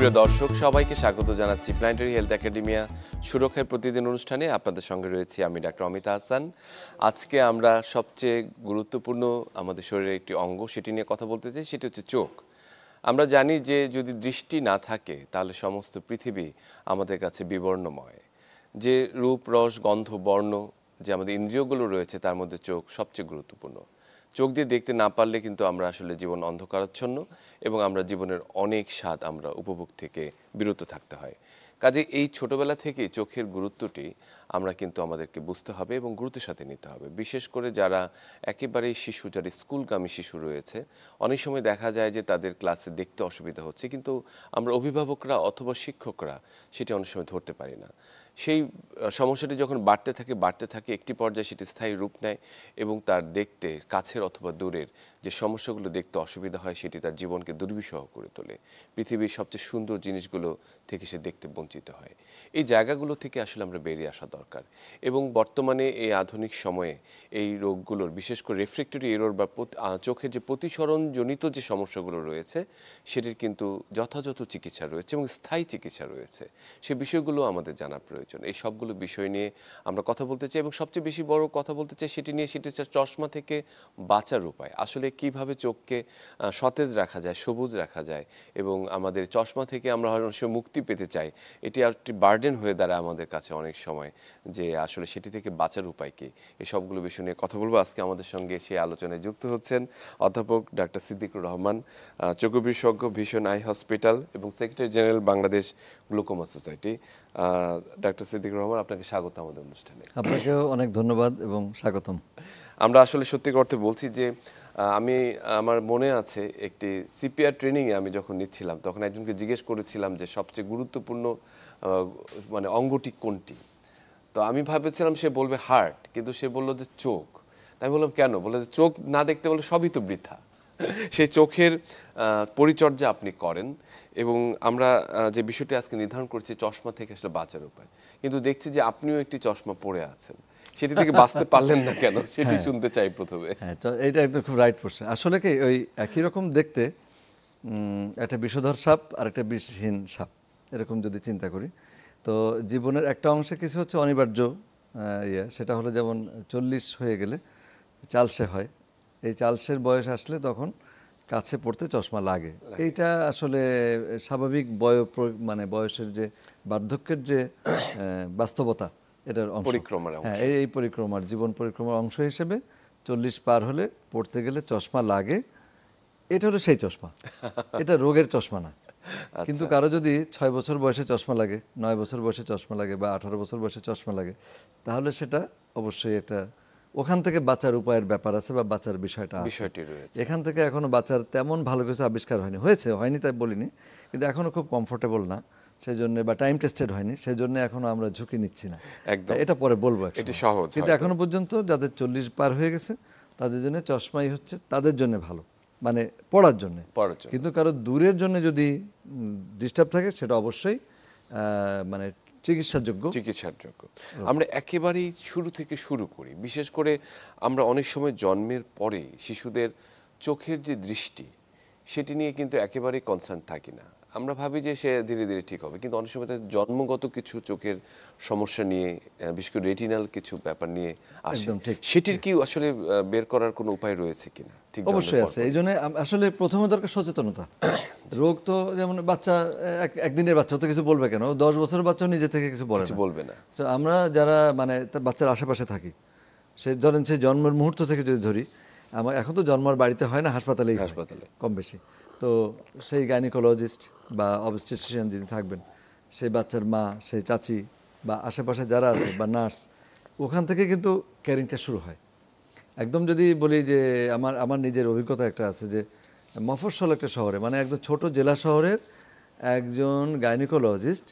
সুপ্রিয় দর্শক সবাইকে স্বাগত জানাচ্ছি প্ল্যানেটারি হেলথ একাডেমিয়া সুরক্ষায় প্রতিদিন অনুষ্ঠানে আপনাদের সঙ্গে রয়েছি আমি ডাক্তার অমিতা হাসান। আজকে আমরা সবচেয়ে গুরুত্বপূর্ণ আমাদের শরীরের একটি অঙ্গ সেটি নিয়ে কথা বলতে চাই, সেটি হচ্ছে চোখ। আমরা জানি যে যদি দৃষ্টি না থাকে তাহলে সমস্ত পৃথিবী আমাদের কাছে বিবর্ণময়। যে রূপ রস গন্ধ বর্ণ যে আমাদের ইন্দ্রিয়গুলো রয়েছে তার মধ্যে চোখ সবচেয়ে গুরুত্বপূর্ণ। চোখ দিয়ে দেখতে না পারলে কিন্তু আমরা আসলে জীবন অন্ধকারাচ্ছন্ন এবং আমরা জীবনের অনেক স্বাদ আমরা উপভোগ থেকে বিরত থাকতে হয়। কাজে এই ছোটবেলা থেকে চোখের গুরুত্বটি আমরা কিন্তু আমাদেরকে বুঝতে হবে এবং গুরুত্বের সাথে নিতে হবে। বিশেষ করে যারা একেবারেই শিশু, যারা স্কুলগামী শিশু রয়েছে, অনেক সময় দেখা যায় যে তাদের ক্লাসে দেখতে অসুবিধা হচ্ছে, কিন্তু আমরা অভিভাবকরা অথবা শিক্ষকরা সেটি অনেক সময় ধরতে পারি না। সেই সমস্যাটি যখন বাড়তে থাকে একটি পর্যায়ে সেটি স্থায়ী রূপ নেয় এবং তার দেখতে কাছের অথবা দূরের যে সমস্যাগুলো দেখতে অসুবিধা হয় সেটি তার জীবনকে দুর্বিষহ করে তোলে। পৃথিবীর সবচেয়ে সুন্দর জিনিসগুলো থেকে সে দেখতে বঞ্চিত হয়। এই জায়গাগুলো থেকে আসলে আমরা বেরিয়ে আসা দরকার এবং বর্তমানে এই আধুনিক সময়ে এই রোগগুলোর বিশেষ করে রেফ্রেক্টরি এরর বা চোখের যে প্রতিসরণজনিত যে সমস্যাগুলো রয়েছে সেটির কিন্তু যথাযথ চিকিৎসা রয়েছে এবং স্থায়ী চিকিৎসা রয়েছে। সে বিষয়গুলো আমাদের জানার প্রয়োজন। এই সবগুলো বিষয় নিয়ে আমরা কথা বলতে চাই এবং সবচেয়ে বেশি বড় কথা বলতে চাই সেটি হচ্ছে চশমা থেকে বাঁচার উপায়। আসলে কিভাবে চোখকে সতেজ রাখা যায়, সবুজ রাখা যায় এবং আমাদের চশমা থেকে আমরা অনেক সময় মুক্তি পেতে চাই। এটি একটি বার্ডেন হয়ে দাঁড়ায় আমাদের কাছে অনেক সময়, যে আসলে সেটি থেকে বাঁচার উপায় কি। এই সবগুলো বিষয় নিয়ে কথা বলবো। আজকে আমাদের সঙ্গে সেই আলোচনায় যুক্ত হচ্ছেন অধ্যাপক ডাক্তার সিদ্দিকুর রহমান, চক্ষু বিশেষজ্ঞ, ভিশন আই হসপিটাল এবং secretary general Bangladesh glaucoma society. Doctor Siddiqur Rahman, আপনাকে স্বাগত আমাদের অনুষ্ঠানে। আপনাকেও অনেক ধন্যবাদ এবং স্বাগতম। আমরা আসলে সত্যি করতে বলছি যে আমার মনে আছে একটি সিপিআর ট্রেনিংয়ে আমি যখন নিচ্ছিলাম তখন একজনকে জিজ্ঞেস করেছিলাম যে সবচেয়ে গুরুত্বপূর্ণ মানে অঙ্গটি কোনটি। তো আমি ভাবেছিলাম সে বলবে হার্ট, কিন্তু সে বলল যে চোখ। আমি বললাম কেন? বলে যে চোখ না দেখতে বলে সবই তো বৃথা। সেই চোখের পরিচর্যা আপনি করেন এবং আমরা যে বিষয়টি আজকে নির্ধারণ করছি চশমা থেকে আসলে বাঁচার উপায়, কিন্তু দেখছি যে আপনিও একটি চশমা পরে আছেন, সেটি থেকে বাঁচতে পারলেন না কেন সেটি শুনতে চাই প্রথমে। হ্যাঁ, তো এটা একদম খুব রাইট কোশ্চেন। আসলে কি ওই একই রকম দেখতে একটা বিষধর সাপ আর একটা বিষহীন সাপ এরকম যদি চিন্তা করি, তো জীবনের একটা অংশে কিছু হচ্ছে অনিবার্য সেটা হলো যেমন 40 হয়ে গেলে চালসে হয়। এই চালসের বয়স আসলে তখন কাছে পড়তে চশমা লাগে। এইটা আসলে স্বাভাবিক মানে বয়সের যে বার্ধক্যের যে বাস্তবতা, এটার অংশ। হ্যাঁ, এই পরিক্রমার জীবন পরিক্রমার অংশ হিসেবে 40 পার হলে পড়তে গেলে চশমা লাগে। এটা হলো সেই চশমা, এটা রোগের চশমা না। কিন্তু কারো যদি 6 বছর বয়সে চশমা লাগে, 9 বছর বয়সে চশমা লাগে বা 18 বছর বয়সে চশমা লাগে, তাহলে সেটা অবশ্যই একটা ওখান থেকে বাঁচার উপায়ের ব্যাপার আছে বা বাঁচার বিষয়টি রয়েছে। এখান থেকে এখনো বাঁচার তেমন ভালো কিছু আবিষ্কার হয়নি তাই বলিনি, কিন্তু এখনো খুব কমফোর্টেবল না, সেই জন্য বা টাইম টেস্টেড হয়নি, সেই জন্য এখনো আমরা ঝুঁকি নিচ্ছি না। এটা পরে বলবো। কিন্তু এখনো পর্যন্ত যাদের 40 পার হয়ে গেছে তাদের জন্য চশমাই হচ্ছে তাদের জন্য ভালো, মানে পড়ার জন্য। কিন্তু কারো দূরের জন্য যদি ডিস্টার্ব থাকে সেটা অবশ্যই মানে চিকিৎসার যোগ্য। আমরা একেবারেই শুরু থেকে শুরু করি। বিশেষ করে আমরা অনেক সময় জন্মের পরে শিশুদের চোখের যে দৃষ্টি সেটি নিয়ে কিন্তু একেবারেই কনসার্ন থাকি না। আমরা ভাবি যে সে ধীরে ধীরে ঠিক হবে, কিন্তু অনেক সময় তার জন্মগত কিছু চোখের সমস্যা নিয়ে, বিশেষ করে রেটিনাল কিছু ব্যাপার নিয়ে আসে। সেটির কি আসলে বের করার কোনো উপায় রয়েছে কিনা? অবশ্যই আছে। এই জন্য আসলে প্রথমে দরকার সচেতনতা। রোগ তো যেমন বাচ্চা, একদিনের বাচ্চা তো কিছু বলবে কেন, 10 বছরের বাচ্চাও নিজে থেকে কিছু বলবে না। তো আমরা যারা মানে বাচ্চার আশেপাশে থাকি, সে ধরেন সেই জন্মের মুহূর্ত থেকে যদি ধরি, আমার এখন তো জন্মার বাড়িতে হয় না, হাসপাতালে কম বেশি। তো সেই গাইনোকোলজিস্ট বা অবস্টেট্রিশিয়ান যিনি থাকবেন, সেই বাচ্চার মা, সেই চাচি বা আশেপাশে যারা আছে বা নার্স, ওখান থেকে কিন্তু কেয়ারিংটা শুরু হয়। একদম যদি বলি যে আমার নিজের অভিজ্ঞতা একটা আছে যে মফস্বল একটা শহরে, মানে একদম ছোট জেলা শহরের একজন গাইনোকোলজিস্ট,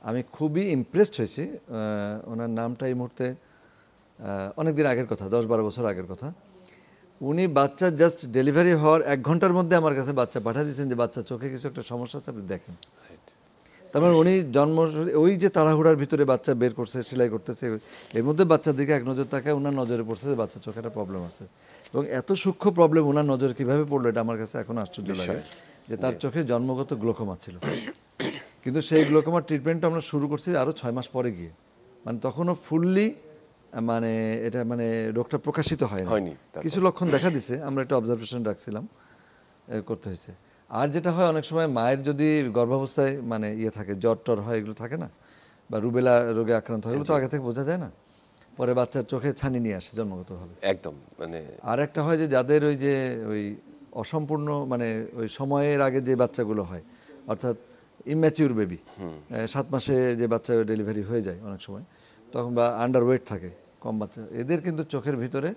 আমি খুবই ইমপ্রেসড হয়েছি। ওনার নামটা এই মুহূর্তে অনেকদিন আগের কথা, 10-12 বছর আগের কথা। উনি বাচ্চা জাস্ট ডেলিভারি হওয়ার 1 ঘন্টার মধ্যে আমার কাছে বাচ্চা পাঠিয়ে দিয়েছেন যে বাচ্চা চোখে কিছু একটা সমস্যা আছে, আপনি দেখেন। তারপর উনি ওই যে তাড়াহুড়ার ভিতরে বাচ্চা বের করছে, সেলাই করতেছে, এর মধ্যে বাচ্চার দিকে এক নজর তাকায়, ওনার নজরে পড়ছে যে বাচ্চা চোখে একটা প্রবলেম আছে। এবং এত সূক্ষ্ম প্রবলেম ওনার নজরে কীভাবে পড়লো এটা আমার কাছে এখন আশ্চর্য লাগে, যে তার চোখে জন্মগত গ্লোকোমা ছিল। কিন্তু সেই গ্লোকোমার ট্রিটমেন্টটা আমরা শুরু করছি আরও 6 মাস পরে গিয়ে, মানে তখনও ফুললি মানে এটা মানে রোগটা প্রকাশিত হয়নি কিছু লক্ষণ দেখা দিছে, আমরা একটা অবজারভেশন রাখছিলাম, করতে হয়েছে। আর যেটা হয় অনেক সময় মায়ের যদি গর্ভাবস্থায় মানে ইয়ে থাকে, জ্বর টর হয়, এগুলো থাকে না, বা রুবেলা রোগে আক্রান্ত হয়, এগুলো তো আগে থেকে বোঝা যায় না, পরে বাচ্চার চোখে ছানি নিয়ে আসে জন্মগতভাবে। একদম মানে আর একটা হয় যে যাদের ওই অসম্পূর্ণ মানে ওই সময়ের আগে যে বাচ্চাগুলো হয়, অর্থাৎ ইম্যাচিউর বেবি, 7 মাসে যে বাচ্চা ডেলিভারি হয়ে যায় অনেক সময়, তখন বা আন্ডারওয়েট থাকে, কম বাচ্চা, এদের কিন্তু চোখের ভিতরে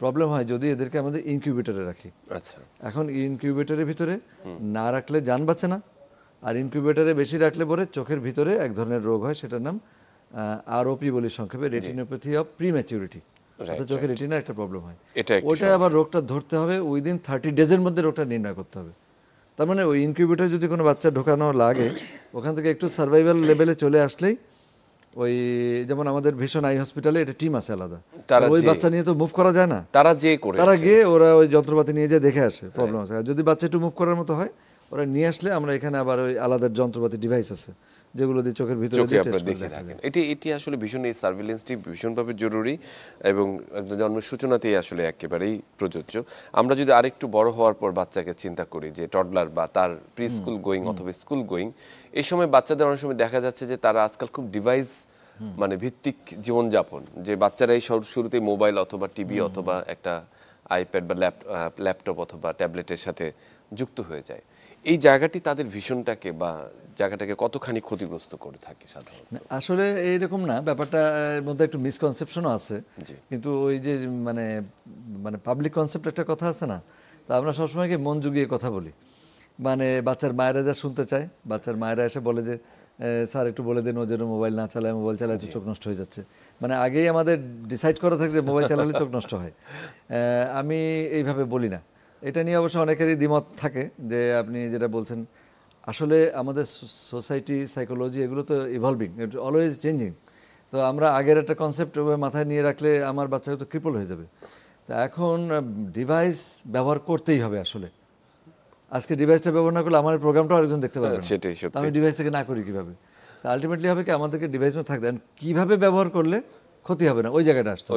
প্রবলেম হয় যদি এদেরকে আমাদের ইনকিউবেটরে রাখি। আচ্ছা, এখন ইনকিউবেটরের ভিতরে না রাখলে জান বাঁচে না, আর ইনকিউবেটরে বেশি রাখলে পরে চোখের ভিতরে এক ধরনের রোগ হয়, সেটার নাম আরওপি বলি সংক্ষেপে, রেটিনোপ্যাথি অফ প্রিম্যাচুরিটি, অর্থাৎ চোখের রেটিনার একটা প্রবলেম হয়। ওইটা আবার রোগটা ধরতে হবে উইদিন 30 ডেজের মধ্যে, রোগটা নির্ণয় করতে হবে। তার মানে ওই ইনকিউবেটরে যদি কোনো বাচ্চা ঢোকানো লাগে, ওখান থেকে একটু সার্ভাইভাল লেভেলে চলে আসলেই, ওই যেমন আমাদের ভীষণ আই হসপিটালে এটা টিম আছে আলাদা, ওই বাচ্চা নিয়ে তো মুভ করা যায় না, তারা গিয়ে ওরা ওই যন্ত্রপাতি নিয়ে যেয়ে দেখে আসে প্রবলেম আছে। আর যদি বাচ্চা একটু মুভ করার মতো হয়, ওরা নিয়ে আসলে আমরা এখানে আবার ওই আলাদা যন্ত্রপাতি ডিভাইস আছে যেগুলো দিয়ে চোখের ভিতরে দেখে থাকেন। এটি আসলে ভীষণ, এই সার্ভিলেন্সটি ভীষণভাবে জরুরি এবং জন্মের সূচনাতেই আসলে একেবারেই প্রযোজ্য। আমরা যদি আরেকটু বড় হওয়ার পর বাচ্চাকে চিন্তা করি, যে টডলার বা তার প্রি স্কুল গোয়িং অথবা স্কুল গোয়িং, এই সময় বাচ্চাদের অনেক সময় দেখা যাচ্ছে যে তারা আজকাল খুব ডিভাইস মানে ভিত্তিক জীবনযাপন, যে বাচ্চারা এই শুরুতে মোবাইল অথবা টিভি অথবা একটা আইপ্যাড বা ল্যাপটপ অথবা ট্যাবলেটের সাথে যুক্ত হয়ে যায়। এই জায়গাটি তাদের ভিশনটাকে বা জায়গাটাকে কতখানি ক্ষতিগ্রস্ত করে থাকে সাধারণত? আসলে এইরকম না, ব্যাপারটার মধ্যে একটু মিসকনসেপশনও আছে, কিন্তু ওই যে মানে মানে পাবলিক কনসেপ্ট একটা কথা আছে না, তো আমরা সবসময় কি মন জুগিয়ে কথা বলি, মানে বাচ্চার মায়েরা যা শুনতে চায়, বাচ্চার মায়েরা এসে বলে যে স্যার একটু বলে দিন ও যেন মোবাইল না চালায়, মোবাইল চালায় তো চোখ নষ্ট হয়ে যাচ্ছে, মানে আগেই আমাদের ডিসাইড করা থাকে যে মোবাইল চালালে চোখ নষ্ট হয়। আমি এইভাবে বলি না, এটা নিয়ে অবশ্য অনেকেরই দ্বিমত থাকে, যে আপনি যেটা বলছেন, আসলে আমাদের সোসাইটি সাইকোলজি এগুলো তো ইভলভিং, অলওয়েজ চেঞ্জিং। তো আমরা আগের একটা কনসেপ্ট মাথায় নিয়ে রাখলে আমার বাচ্চা তো ক্রিপল হয়ে যাবে। তা এখন ডিভাইস ব্যবহার করতেই হবে। আসলে আজকে ডিভাইসটা ব্যবহার না করলে আমার প্রোগ্রামটাও আরেকজন দেখতে পারবে না, আমি ডিভাইস থেকে না করি কীভাবে? তা আলটিমেটলি হবে কি, আমাদেরকে ডিভাইস মধ্যে থাকতে, কীভাবে ব্যবহার করলে ক্ষতি হবে না, ওই জায়গাটা আসতে,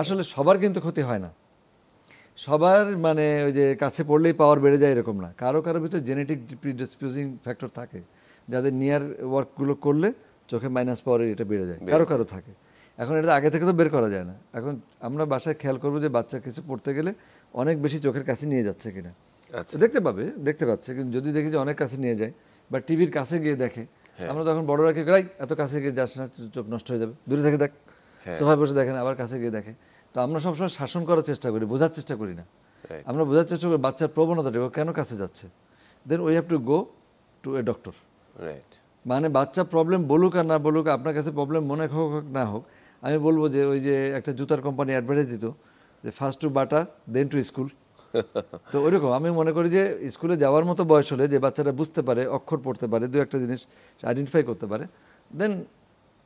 আসলে সবার কিন্তু ক্ষতি হয় না, সবার মানে ওই যে কাছে পড়লেই পাওয়ার বেড়ে যায় এরকম না, কারো কারো ভিতরে জেনেটিক প্রিডিসপোজিং ফ্যাক্টর থাকে, যাদের নিয়ার ওয়ার্কগুলো করলে চোখে মাইনাস পাওয়ারের এটা বেড়ে যায়, কারো কারো থাকে। এখন এটা আগে থেকে তো বের করা যায় না। এখন আমরা বাসায় খেয়াল করবো যে বাচ্চা কিছু পড়তে গেলে অনেক বেশি চোখের কাছে নিয়ে যাচ্ছে কিনা, দেখতে পাচ্ছে, কিন্তু যদি দেখি যে অনেক কাছে নিয়ে যায় বা টিভির কাছে গিয়ে দেখে, আমরা তখন বড়রা কে গাই এত কাছে গিয়ে যাস না, চোখ নষ্ট হয়ে যাবে, দূরে থেকে দেখ, সোফায় বসে দেখেন, আবার কাছে গিয়ে দেখে। তো আমরা সবসময় শাসন করার চেষ্টা করি, বোঝার চেষ্টা করি না, আমরা বোঝার চেষ্টা করি বাচ্চার প্রবণতাটা ও কেন কাছে যাচ্ছে, then we have to go to a doctor. মানে বাচ্চা প্রবলেম বলুক আর না বলুক, আপনার কাছে প্রবলেম মনে হোক না হোক, আমি বলবো যে ওই যে একটা জুতার কোম্পানি অ্যাডভার্টাইজ দিত যে first to Bata then to school, তো ওইরকম আমি মনে করি যে স্কুলে যাওয়ার মতো বয়স হলে, যে বাচ্চারা বুঝতে পারে, অক্ষর পড়তে পারে, দু একটা জিনিস আইডেন্টিফাই করতে পারে, দেন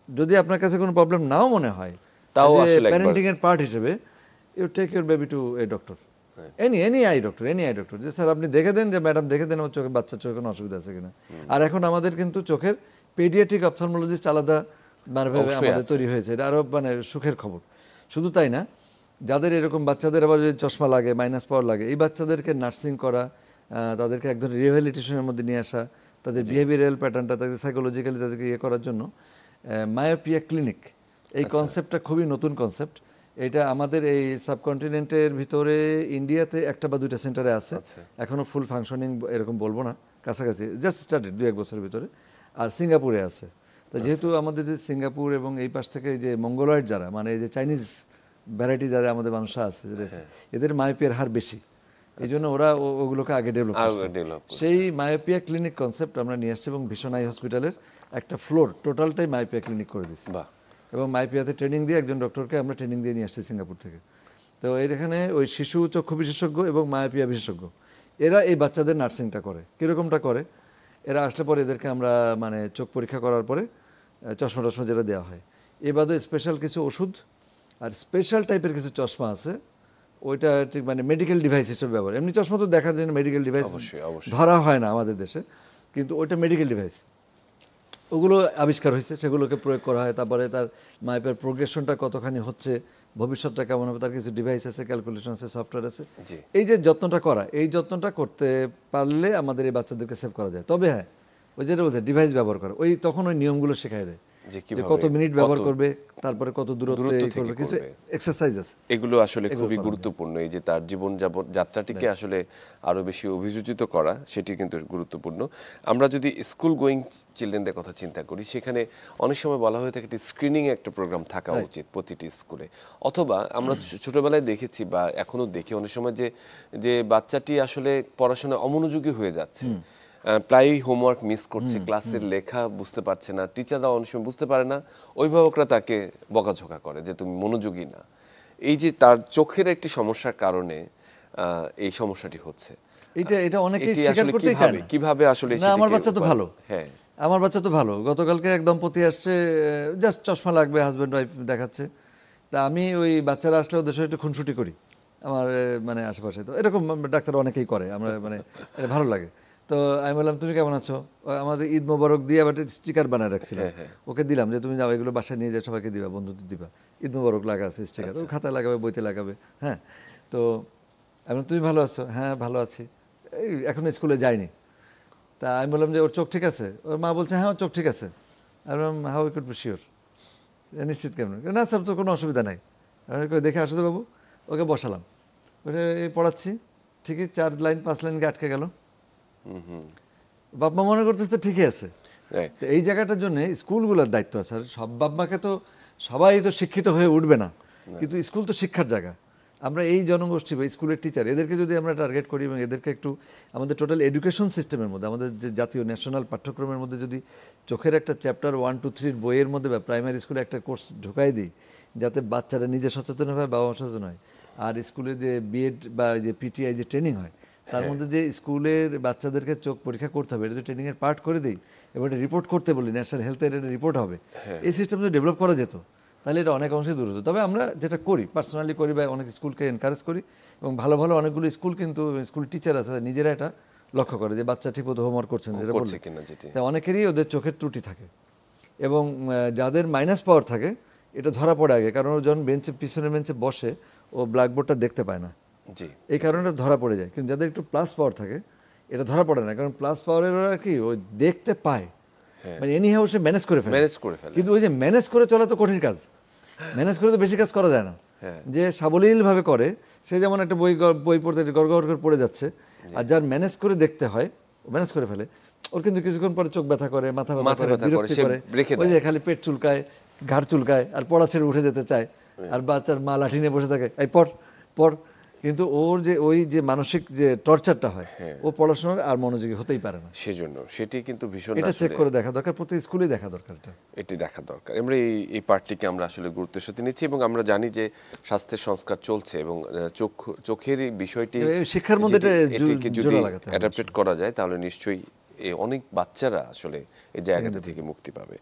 যদি আপনার কাছে কোনো প্রবলেম নাও মনে হয়, তাও প্যারেন্টিং এর পার্ট হিসেবে you take your baby to a doctor, any eye doctor, যে স্যার আপনি দেখে দেন, যে ম্যাডাম দেখে দেন ওর চোখে, বাচ্চার চোখে কোনো অসুবিধা আছে কিনা। আর এখন আমাদের কিন্তু চোখের পেডিয়াট্রিক অপথলমোলজিস্ট আলাদা মানে আমাদের তৈরি হয়েছে, এটা আরও মানে সুখের খবর। শুধু তাই না, যাদের এরকম বাচ্চাদের আবার যদি চশমা লাগে, মাইনাস পাওয়ার লাগে, এই বাচ্চাদেরকে নার্সিং করা, তাদেরকে একদম রিহ্যাবিলিটেশনের মধ্যে নিয়ে আসা, তাদের বিহেভিয়ারাল প্যাটার্নটা, তাদের সাইকোলজিক্যালি তাদেরকে ইয়ে করার জন্য মায়োপিয়া ক্লিনিক, এই কনসেপ্টটা খুবই নতুন কনসেপ্ট। এটা আমাদের এই সাবকন্টিনেন্টের ভিতরে ইন্ডিয়াতে একটা বা দুইটা সেন্টারে আছে, এখনও ফুল ফাংশনিং এরকম বলবো না, কাছাকাছি জাস্ট স্টার্টেড 2-1 বছরের ভিতরে। আর সিঙ্গাপুরে আছে। তো যেহেতু আমাদের যে সিঙ্গাপুর এবং এই পাশ থেকে যে মঙ্গলয়েড যারা, মানে এই যে চাইনিজ ভ্যারাইটি যারা আমাদের মানুষরা আছে, এদের মায়োপিয়ার হার বেশি, এই জন্য ওরা ওগুলোকে আগে ডেভেলপ করছে। সেই মায়োপিয়া ক্লিনিক কনসেপ্ট আমরা নিয়ে আসছি এবং ভীষণ আই হসপিটালের একটা ফ্লোর টোটালটাই মায়োপিয়া ক্লিনিক করে দিচ্ছি, এবং মায়োপিয়াতে ট্রেনিং দিয়ে একজন ডক্টরকে আমরা ট্রেনিং দিয়ে নিয়ে আসছি সিঙ্গাপুর থেকে। তো এখানে ওই শিশু চক্ষু বিশেষজ্ঞ এবং মায়োপিয়া বিশেষজ্ঞ এরা এই বাচ্চাদের নার্সিংটা করে। কীরকমটা করে, এরা আসলে পরে এদেরকে আমরা মানে চোখ পরীক্ষা করার পরে চশমা টশমা যেটা দেওয়া হয়, এ বাদে স্পেশাল কিছু ওষুধ আর স্পেশাল টাইপের কিছু চশমা আছে, ওইটা ঠিক মানে মেডিকেল ডিভাইস হিসেবে ব্যবহার। এমনি চশমা তো দেখার জন্য মেডিকেল ডিভাইস ধরা হয় না আমাদের দেশে, কিন্তু ওইটা মেডিকেল ডিভাইস। ওগুলো আবিষ্কার হয়েছে, সেগুলোকে প্রয়োগ করা হয়। তারপরে তার মাইপের প্রোগ্রেশনটা কতখানি হচ্ছে, ভবিষ্যৎটা কেমন হবে, তার কিছু ডিভাইস আছে, ক্যালকুলেশন আছে, সফটওয়্যার আছে। জি। এই যে যত্নটা করা, এই যত্নটা করতে পারলে আমাদের এই বাচ্চাদেরকে সেভ করা যায়। তবে হ্যাঁ, ওই যেটা বলছে ডিভাইস ব্যবহার করা, ওই তখন ওই নিয়মগুলো শেখায় দেয় যে যে কিভাবে, কত মিনিট ব্যবহার কত করবে, তারপরে কত দূরত্বে দূরত্ব থেকে করবে, কিছু করবে। এক্সারসাইজ আছে। এগুলো আসলে খুবই গুরুত্বপূর্ণ। এই যে তার জীবন যাত্রাটিকে আসলে আরো বেশি অভিযোজিত করা, সেটি কিন্তু গুরুত্বপূর্ণ। আমরা যদি স্কুল গোয়িং চিলড্রেনদের কথা চিন্তা করি, সেখানে অনেক সময় বলা হয়ে থাকে একটি স্ক্রিনিং একটা প্রোগ্রাম থাকা উচিত প্রতিটি স্কুলে। অথবা আমরা ছোটবেলায় দেখেছি বা এখনো দেখি অনেক সময় যে বাচ্চাটি আসলে পড়াশোনায় অমনোযোগী হয়ে যাচ্ছে, প্রায়ই হোমওয়ার্ক মিস করছে, ক্লাসের লেখা বুঝতে পারছে না, টিচাররা অনেক সময় বুঝতে পারে না, অভিভাবকরা তাকে বকাঝকা করে যে তুমি মনোযোগী না। এই যে তার চোখের একটি সমস্যার কারণে এই সমস্যাটি হচ্ছে। এটা অনেকেই এটি স্বীকার আসলে করতেই চায় না। কিভাবে আসলে না, আমার বাচ্চা তো ভালো। হ্যাঁ, আমার বাচ্চা তো ভালো। গতকালকে এক দম্পতি আসছে, জাস্ট চশমা লাগবে, হাজব্যান্ড ওয়াইফ দেখাচ্ছে। তা আমি ওই বাচ্চারা আসলে ওদের সাথে একটু খুনসুটি করি আমার মানে আশেপাশে। তো এরকম ডাক্তার অনেকেই করে, আমরা মানে এটা ভালো লাগে। তো আমি বললাম তুমি কেমন আছো, আমাদের ঈদ মোবারক দিয়ে আবার স্টিকার বানায় রাখছিলাম, ওকে দিলাম যে তুমি যাও এগুলো বাসায় নিয়ে যাও, সবাইকে দিবা, বন্ধুদের দিবা, ঈদ মোবারক লাগা আছে স্টিকার, ও খাতায় লাগাবে, বইতে লাগাবে। হ্যাঁ, তো আমি তুমি ভালো আছো? হ্যাঁ ভালো আছি, এই এখন স্কুলে যাইনি। তা আমি বললাম যে ওর চোখ ঠিক আছে? ওর মা বলছে হ্যাঁ ওর চোখ ঠিক আছে। আমি বললাম how we could be sure, নিশ্চিত কেমন? না স্যার তো কোনো অসুবিধা নাই। আমি কই দেখে আসো তো বাবু। ওকে বসালাম, ওকে পড়াচ্ছি, ঠিকই 4 লাইন 5 লাইন আটকে গেল। বাপ মা মনে করতেছে ঠিকই আছে। তো এই জায়গাটার জন্য স্কুলগুলোর দায়িত্ব আছে। আর সব বাপ মাকে তো সবাই তো শিক্ষিত হয়ে উঠবে না, কিন্তু স্কুল তো শিক্ষার জায়গা। আমরা এই জনগোষ্ঠী বা স্কুলের টিচার, এদেরকে যদি আমরা টার্গেট করি এবং এদেরকে একটু আমাদের টোটাল এডুকেশন সিস্টেমের মধ্যে, আমাদের যে জাতীয় ন্যাশনাল পাঠ্যক্রমের মধ্যে যদি চোখের একটা চ্যাপ্টার 1, 2, 3 বইয়ের মধ্যে বা প্রাইমারি স্কুলে একটা কোর্স ঢুকাই দিই, যাতে বাচ্চারা নিজে সচেতন হয়, বাবা মা সচেতন হয়। আর স্কুলে যে বিএড বা যে পিটিআই যে ট্রেনিং হয়, তার মধ্যে যে স্কুলের বাচ্চাদেরকে চোখ পরীক্ষা করতে হবে, এটা যদি ট্রেনিংয়ের পার্ট করে দিই এবং এটা রিপোর্ট করতে বলি, ন্যাশনাল হেলথের এটা রিপোর্ট হবে, এই সিস্টেম যদি ডেভেলপ করা যেত তাহলে এটা অনেক অংশে দূর হতো। তবে আমরা যেটা করি, পার্সোনালি করি বা অনেক স্কুলকে এনকারেজ করি, এবং ভালো ভালো অনেকগুলো স্কুল কিন্তু স্কুল টিচার আছে নিজেরা এটা লক্ষ্য করে যে বাচ্চা ঠিকমতো হোমওয়ার্ক করছেন, যেটা বলছে কিনা। তা অনেকেরই ওদের চোখের ত্রুটি থাকে, এবং যাদের মাইনাস পাওয়ার থাকে এটা ধরা পড়ে আগে, কারণ ও যখন পিছনের বেঞ্চে বসে ও ব্ল্যাকবোর্ডটা দেখতে পায় না, এই কারণে ধরা পড়ে যায়। কিন্তু যাদের একটু প্লাস পাওয়ার থাকে এটা ধরা পড়ে না, কারণ প্লাস পাওয়ারের ওরা কি ওই দেখতে পায়, মানে এনি হাউ সে ম্যানেজ করে ফেলে। কিন্তু ওই যে ম্যানেজ করে চলা তো কঠিন কাজ, ম্যানেজ করে তো বেশি কাজ করা যায় না। যে সাবলীলভাবে করে সে যেমন একটা বই পড়তে গড়গড় করে পড়ে যাচ্ছে, আর যার ম্যানেজ করে দেখতে হয় ম্যানেজ করে ফেলে, ওর কিন্তু কিছুক্ষণ পরে চোখ ব্যথা করে, মাথা ব্যথা করে, বিরক্তি করে, ওই যে খালি পেট চুলকায়, ঘাড় চুলকায়, আর পড়া ছেড়ে উঠে যেতে চায়, আর বাচ্চার মা লাঠি নিয়ে বসে থাকে, এই পড় পড়। কিন্তু ওর যে ওই যে মানসিক যে টর্চারটা হয়, ও পড়াশোনার আর মনোযোগী হতেই পারে না। সেজন্য সেটি কিন্তু ভীষণ, এটা চেক করে দেখা দরকার, প্রতি স্কুলে দেখা দরকার, এটি দেখা দরকার। আমরা এই পার্টটিকে আমরা আসলে গুরুত্বের সাথে নিচ্ছি, এবং আমরা জানি যে স্বাস্থ্যের সংস্কার চলছে, এবং চোখের এই বিষয়টি শিক্ষার মধ্যে এটিকে যদি অ্যাডাপ্টেড করা যায় তাহলে নিশ্চয়ই অনেক বাচ্চারা আসলে এই জায়গাটা থেকে মুক্তি পাবে।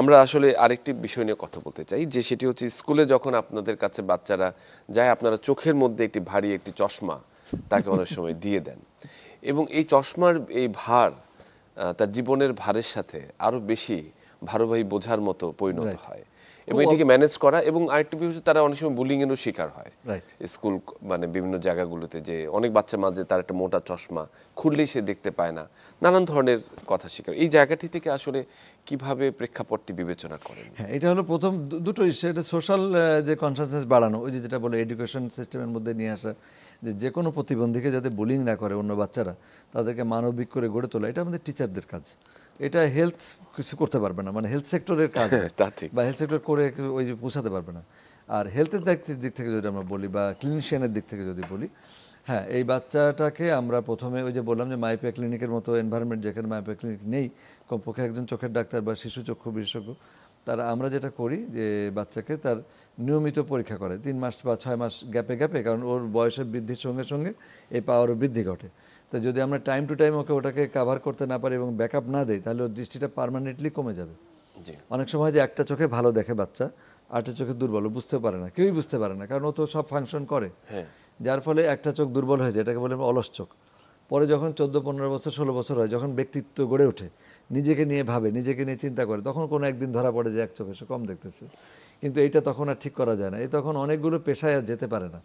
আমরা আসলে আরেকটি বিষয় নিয়ে কথা বলতে চাই, যে সেটি হচ্ছে স্কুলে যখন আপনাদের কাছে বাচ্চারা যায়, আপনারা চোখের মধ্যে একটি ভারী একটি চশমা তাকে অনেক সময় দিয়ে দেন, এবং এই চশমার এই ভার তার জীবনের ভারের সাথে আরো বেশি ভারবাহী বোঝার মতো পরিণত হয়, এবং এটিকে ম্যানেজ করা। এবং আরেকটি বিষয় হচ্ছে তারা অনেক সময় বুলিং এরও শিকার হয় স্কুল, মানে বিভিন্ন জায়গাগুলোতে, যে অনেক বাচ্চা মাঝে তার একটা মোটা চশমা খুললেই সে দেখতে পায় না, নানান ধরনের কথা শিকার। এই জায়গাটি থেকে আসলে কিভাবে প্রেক্ষাপটটি বিবেচনা করেন? হ্যাঁ, এটা হলো প্রথম দুটো ইস্যু। এটা সোশ্যাল যে কনসাসনেস বাড়ানো, ওই যেটা বলে এডুকেশন সিস্টেমের মধ্যে নিয়ে আসা, যে কোনো প্রতিবন্ধীকে যাতে বুলিং না করে অন্য বাচ্চারা, তাদেরকে মানবিক করে গড়ে তোলা, এটা আমাদের টিচারদের কাজ। এটা হেলথ কিছু করতে পারবে না, মানে হেলথ সেক্টরের কাজ, বা হেলথ সেক্টর করে ওই যে পৌঁছাতে পারবে না। আর হেলথের দিক থেকে যদি আমরা বলি, বা ক্লিনিশিয়ানের দিক থেকে যদি বলি, হ্যাঁ, এই বাচ্চাটাকে আমরা প্রথমে ওই যে বললাম যে মাইপিয়া ক্লিনিকের মতো এনভায়রনমেন্ট, যেখানে মাইপিয়া ক্লিনিক নেই, কমপক্ষে একজন চোখের ডাক্তার বা শিশু চক্ষু বিশেষজ্ঞ, তারা আমরা যেটা করি যে বাচ্চাকে তার নিয়মিত পরীক্ষা করে 3 মাস বা 6 মাস গ্যাপে গ্যাপে, কারণ ওর বয়সের বৃদ্ধির সঙ্গে সঙ্গে এই পাওয়ারও বৃদ্ধি ঘটে। তো যদি আমরা টাইম টু টাইম ওটাকে কাভার করতে না পারি এবং ব্যাকআপ না দেই, তাহলে ওর দৃষ্টিটা পার্মানেন্টলি কমে যাবে। অনেক সময় যে একটা চোখে ভালো দেখে বাচ্চা, আরেকটা চোখে দুর্বল, বুঝতে পারে না, কেউই বুঝতে পারে না, কারণ ও তো সব ফাংশন করে, যার ফলে একটা চোখ দুর্বল হয়ে যায়, এটাকে বলে অলস চোখ। পরে যখন 14-15 বছর 16 বছর হয়, যখন ব্যক্তিত্ব গড়ে ওঠে, নিজেকে নিয়ে ভাবে, নিজেকে নিয়ে চিন্তা করে, তখন কোনো একদিন ধরা পড়ে যে এক চোখে সে কম দেখতেছে। কিন্তু এইটা তখন আর ঠিক করা যায় না। এই তখন অনেকগুলো পেশায় আর যেতে পারে না,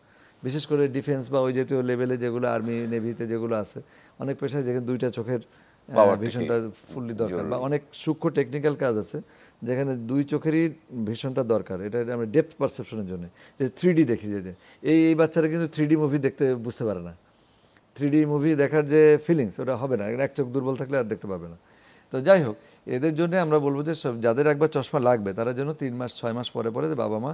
বিশেষ করে ডিফেন্স বা ওই জাতীয় লেভেলে যেগুলো আর্মি নেভিতে যেগুলো আছে, অনেক পেশায় যেখানে দুইটা চোখের ভিশনটা ফুললি দরকার, বা অনেক সূক্ষ্ম টেকনিক্যাল কাজ আছে যেখানে দুই চোখেরই ভিশনটা দরকার। এটা আমরা ডেপথ পারসেপশনের জন্য যে 3D দেখি, যে এই বাচ্চারা কিন্তু 3D মুভি দেখতে বুঝতে পারে না। 3D মুভি দেখার যে ফিলিংস, ওটা হবে না, এক চোখ দুর্বল থাকলে আর দেখতে পাবে না। তো যাই হোক, এদের জন্য আমরা বলবো যে সব যাদের একবার চশমা লাগবে তারা যেন 3 মাস 6 মাস পরে পরে বাবা মা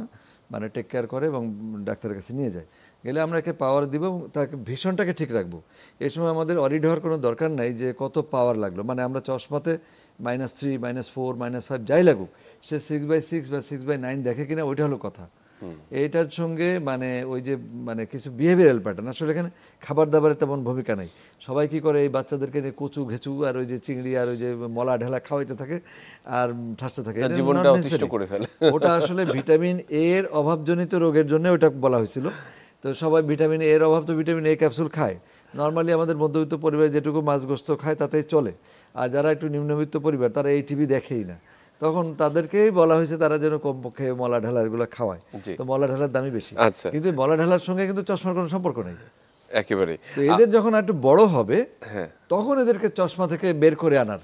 মানে টেক কেয়ার করে এবং ডাক্তারের কাছে নিয়ে যায়। গেলে আমরা একে পাওয়ার দিব এবং তাকে ভীষণটাকে ঠিক রাখবো। এই সময় আমাদের অরিড হওয়ার কোনো দরকার নাই যে কত পাওয়ার লাগলো, মানে আমরা চশমাতে -3, -4, -5 যাই লাগুক, সে 6/6 বা 6/9 দেখে কিনা ওইটা হলো কথা। এইটার সঙ্গে মানে ওই যে মানে কিছু বিহেভিয়ারাল প্যাটার্ন, আসলে এখানে খাবার দাবারের তেমন ভূমিকা নেই। সবাই কি করে, এই বাচ্চাদেরকে নিয়ে কচু ঘেঁচু আর ওই যে চিংড়ি আর ওই যে মলা ঢেলা খাওয়াইতে থাকে আর ঠাসতে থাকে, জীবনটা অতিষ্ঠ করে ফেলে। ওটা আসলে ভিটামিন এ এর অভাবজনিত রোগের জন্য ওটা বলা হয়েছিল। তো সবাই ভিটামিন এর অভাব, তো ভিটামিন এ ক্যাপসুল খায়। নর্মালি আমাদের মধ্যবিত্ত পরিবারে যেটুকু মাছ গোস্ত খায় তাতেই চলে। আর যারা একটু নিম্নবিত্ত পরিবার তারা এই টিভি দেখেই না, তখন তাদেরকেই বলা হয়েছে তারা যেন কমপক্ষে মলা ঢালা এগুলো খাওয়ায়। তো মলা ঢালার দামই বেশি, কিন্তু মলা ঢালার সঙ্গে কিন্তু চশমার কোনো সম্পর্ক নেই একেবারে। তো এদের যখন একটু বড় হবে তখন এদেরকে চশমা থেকে বের করে আনার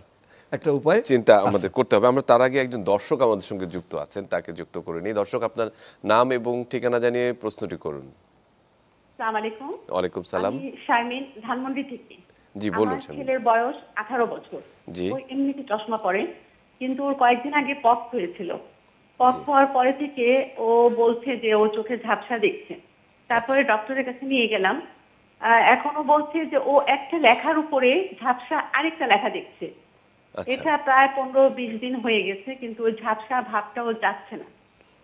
একটা উপায় চিন্তা আমাদের করতে হবে। আমরা তার আগে একজন দর্শক আমাদের সঙ্গে যুক্ত আছেন, তাকে যুক্ত করে নিই। দর্শক, আপনার নাম এবং ঠিকানা জানিয়ে প্রশ্নটি করুন। আসসালামু আলাইকুম। ওয়ালাইকুম সালাম। আমি শারমিন, ধানমন্ডি থেকে। জি বলুন। আমার ছেলের বয়স 18 বছর। জি। ও এমনিতে চশমা পরে, কিন্তু ওর কয়েকদিন আগে পক্স হয়েছিল। পক্স হওয়ার পরে থেকে ও বলছে যে ও চোখে ঝাপসা দেখছে। তারপরে ডক্টরের কাছে নিয়ে গেলাম। এখনো বলছে যে ও একটা লেখার উপরে ঝাপসা আরেকটা লেখা দেখছে। এটা প্রায় 15-20 দিন হয়ে গেছে, কিন্তু ওই ঝাপসা ভাবটাও যাচ্ছে না।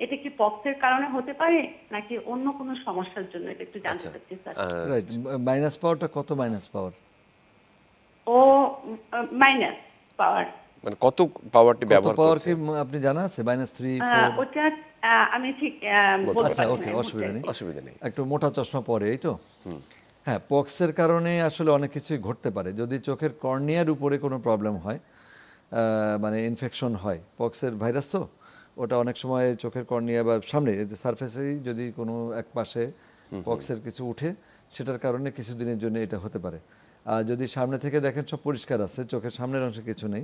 এটা কি পক্সের কারণে হতে পারে নাকি অন্য কোনো সমস্যার জন্য? এটা একটু জানতে চাচ্ছি স্যার। রাইট, মাইনাস পাওয়ারটা কত মাইনাস পাওয়ার? ও মাইনাস পাওয়ার, মানে কত পাওয়ারটি ব্যবহার পাওয়ার করছে কি আপনি জানা আছে? -3, 4? ওটা আমি ঠিক আচ্ছা, ওকে, অসুবিধা নেই। একটু মোটা চশমা পরে, এই তো। হ্যাঁ, পক্সের কারণে আসলে অনেক কিছুই ঘটতে পারে। যদি চোখের কর্নিয়ার উপরে কোনো প্রবলেম হয়, মানে ইনফেকশন হয়, পক্সের ভাইরাস তো ওটা অনেক সময় চোখের কর্নিয়া বা সামনে সারফেসেই যদি কোনো এক পাশে পক্সের কিছু উঠে, সেটার কারণে কিছুদিনের জন্য এটা হতে পারে। আর যদি সামনে থেকে দেখেন সব পরিষ্কার আছে, চোখের সামনের অংশে কিছু নেই,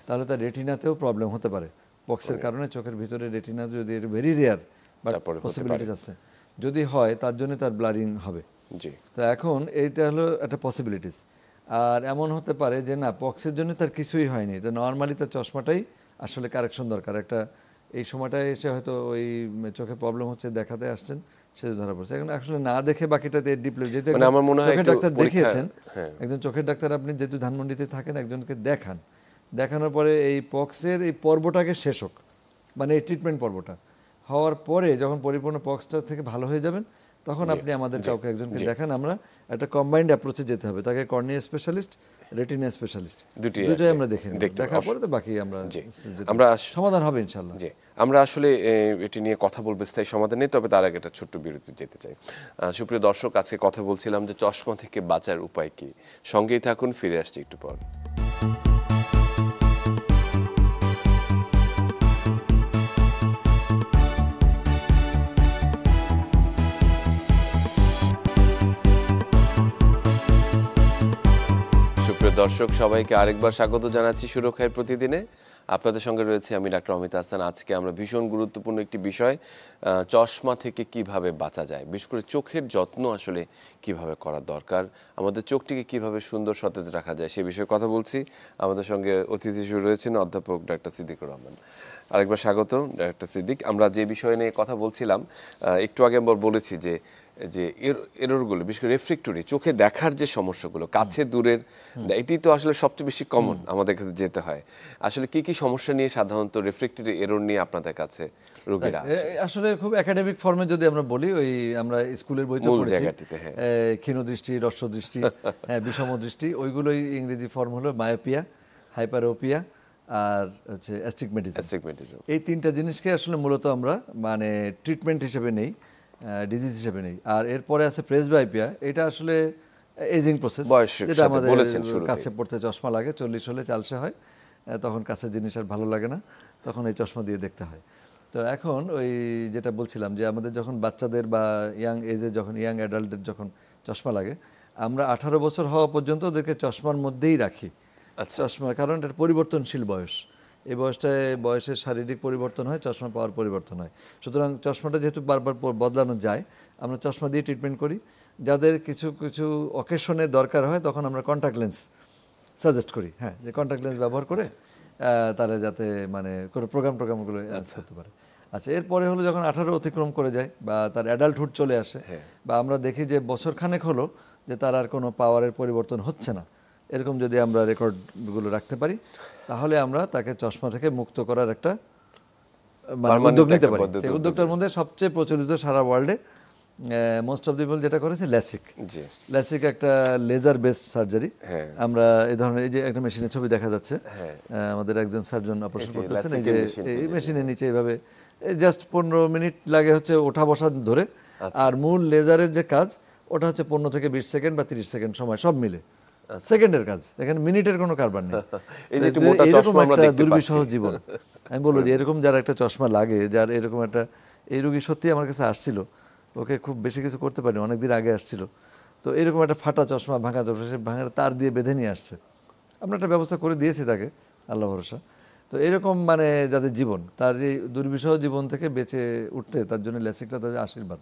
তাহলে তার রেটিনাতেও প্রবলেম হতে পারে পক্সের কারণে। চোখের ভিতরে রেটিনা যদি ভেরি রেয়ার বাট পসিবিলিটিস আছে, যদি হয় তার জন্য তার ব্লারিং হবে। তো এখন এইটা হলো একটা পসিবিলিটিস। আর এমন হতে পারে যে না, পক্সের জন্য তার কিছুই হয়নি, এটা নর্মালি তার চশমাটাই আসলে কারেকশন দরকার একটা। এই সময়টায় এসে হয়তো ওই চোখে প্রবলেম হচ্ছে, দেখাতে আসছেন, সে ধরা পড়ছে। এখন আসলে না দেখে বাকিটাতে ডিপলি, যেহেতু চোখের ডাক্তার দেখিয়েছেন, একজন চোখের ডাক্তার আপনি যেহেতু ধানমন্ডিতে থাকেন, একজনকে দেখান, দেখানোর পরে এই পক্সের এই পর্বটাকে শেষ হোক, মানে এই ট্রিটমেন্ট পর্বটা হওয়ার পরে যখন পরিপূর্ণ পক্সটা থেকে ভালো হয়ে যাবেন, তখন আপনি আমাদের কাউকে একজনকে দেখান। আমরা একটা কম্বাইন্ড অ্যাপ্রোচে যেতে হবে, তাকে কর্নিয়া স্পেশালিস্ট, রেটিনা স্পেশালিস্ট দুটোই আমরা দেখে নিই। দেখার পরে তো বাকি আমরা সমাধান হবে ইনশাআল্লাহ। আমরা আসলে এটি নিয়ে কথা বলবো, স্থায়ী সমাধান নেই, তবে তার আগে একটা ছোট্ট বিরতি যেতে চাই। সুপ্রিয় দর্শক, আজকে কথা বলছিলাম যে চশমা থেকে বাঁচার উপায় কি। সঙ্গেই থাকুন, ফিরে আসছি একটু পর। দর্শক সবাইকে আরেকবার স্বাগত জানাচ্ছি সুরক্ষার প্রতিদিনে। আপনাদের সঙ্গে রয়েছে আমি ডাক্তার অমিত হাসান। আজকে আমরা ভীষণ গুরুত্বপূর্ণ একটি বিষয়, চশমা থেকে কিভাবে বাঁচা যায়, বিশেষ করে চোখের যত্ন আসলে কিভাবে করা দরকার, আমাদের চোখটিকে কিভাবে সুন্দর সতেজ রাখা যায় সে বিষয়ে কথা বলছি। আমাদের সঙ্গে অতিথি হিসেবে রয়েছেন অধ্যাপক ডাক্তার সিদ্দিকুর রহমান। আরেকবার স্বাগত ডাক্তার সিদ্দিক। আমরা যে বিষয় নিয়ে কথা বলছিলাম, একটু আগে আমরা বলেছি যে এররগুলো, বিশেষ করে রেফ্রেক্টরি চোখে দেখার যে সমস্যাগুলো, কাছে দূরের, এটি তো আসলে সবচেয়ে বেশি কমন আমাদের কাছে যেতে হয়। আসলে কি কি সমস্যা নিয়ে সাধারণত রেফ্রেক্টরি এরর নিয়ে আপনাদের কাছে রোগীরা আসে? আসলে খুব একাডেমিক ফর্মে যদি আমরা বলি, ওই আমরা স্কুলের বইতে পড়েছি ক্ষীণ দৃষ্টি, হ্রস্ব দৃষ্টি, বিষম দৃষ্টি, ওইগুলোই ইংরেজি ফর্ম হলো মায়োপিয়া, হাইপারোপিয়া আর হচ্ছে অ্যাস্টিগমেটিজম। এই তিনটা জিনিসকে আসলে মূলত আমরা মানে ট্রিটমেন্ট হিসেবে নেই, ডিজিজ হিসেবে নেই। আর এরপরে আছে প্রেসবাইপিয়া, এটা আসলে এজিং প্রসেস, বয়সের যেটা সাথে আমাদের বলেছেন শুরুতেই। কাছে পড়তে চশমা লাগে, 40 হলে চালসে হয়, তখন কাছে জিনিস আর ভালো লাগে না, তখন এই চশমা দিয়ে দেখতে হয়। তো এখন ওই যেটা বলছিলাম যে আমাদের যখন বাচ্চাদের বা ইয়াং এজে যখন ইয়াং অ্যাডাল্টদের যখন চশমা লাগে, আমরা 18 বছর হওয়া পর্যন্ত ওদেরকে চশমার মধ্যেই রাখি। আচ্ছা। চশমা, কারণ এটা পরিবর্তনশীল বয়স, এই বয়সটায় বয়সের শারীরিক পরিবর্তন হয়, চশমা পাওয়ার পরিবর্তন হয়। সুতরাং চশমাটা যেহেতু বারবার বদলানো যায়, আমরা চশমা দিয়ে ট্রিটমেন্ট করি। যাদের কিছু কিছু অকেশনে দরকার হয় তখন আমরা কন্ট্যাক্ট লেন্স সাজেস্ট করি, হ্যাঁ, যে কন্ট্যাক্ট লেন্স ব্যবহার করে তারা যাতে মানে কোনো প্রোগ্রামগুলো করতে পারে। আচ্ছা, এরপরে হলো যখন 18 অতিক্রম করে যায় বা তার অ্যাডাল্টহুড চলে আসে, বা আমরা দেখি যে বছরখানেক হলো যে তার আর কোনো পাওয়ারের পরিবর্তন হচ্ছে না, এরকম যদি আমরা রেকর্ডগুলো রাখতে পারি, তাহলে আমরা তাকে চশমা থেকে মুক্ত করার একটা মানে উদ্যোগ নিতে পারি। সেই উদ্যোগটার মধ্যে সবচেয়ে প্রচলিত সারা ওয়ার্ল্ডে মোস্ট অফ দি পিপল যেটা করেছে ল্যাসিক। ল্যাসিক একটা লেজার বেসড সার্জারি। আমরা এই ধরনের, এই যে একটা মেশিনের ছবি দেখা যাচ্ছে, আমাদের একজন সার্জন অপারেশন করতেছেন, এই যে এই মেশিনের নিচে এইভাবে জাস্ট 15 মিনিট লাগে হচ্ছে ওঠা বসা ধরে, আর মূল লেজারের যে কাজ ওটা হচ্ছে 15 থেকে 20 সেকেন্ড বা 30 সেকেন্ড সময়, সব মিলে সেকেন্ডের কাজ, এখানে মিনিটের কোনো কারবার নেই। এরকম একটা দুর্বিষহ জীবন। আমি বলবো যে এরকম যার একটা চশমা লাগে, যার এরকম একটা, এই রোগী সত্যি আমার কাছে আসছিল, ওকে খুব বেশি কিছু করতে পারিনি, অনেকদিন আগে আসছিল, তো এরকম একটা ফাটা চশমা, ভাঙা চশমা, সে ভাঙা তার দিয়ে বেঁধে নিয়ে আসছে, আমরা একটা ব্যবস্থা করে দিয়েছি তাকে, আল্লাহ ভরসা। তো এরকম মানে যাদের জীবন, তার এই দুর্বিষহ জীবন থেকে বেঁচে উঠতে তার জন্য ল্যাসিকটা তাদের আশীর্বাদ।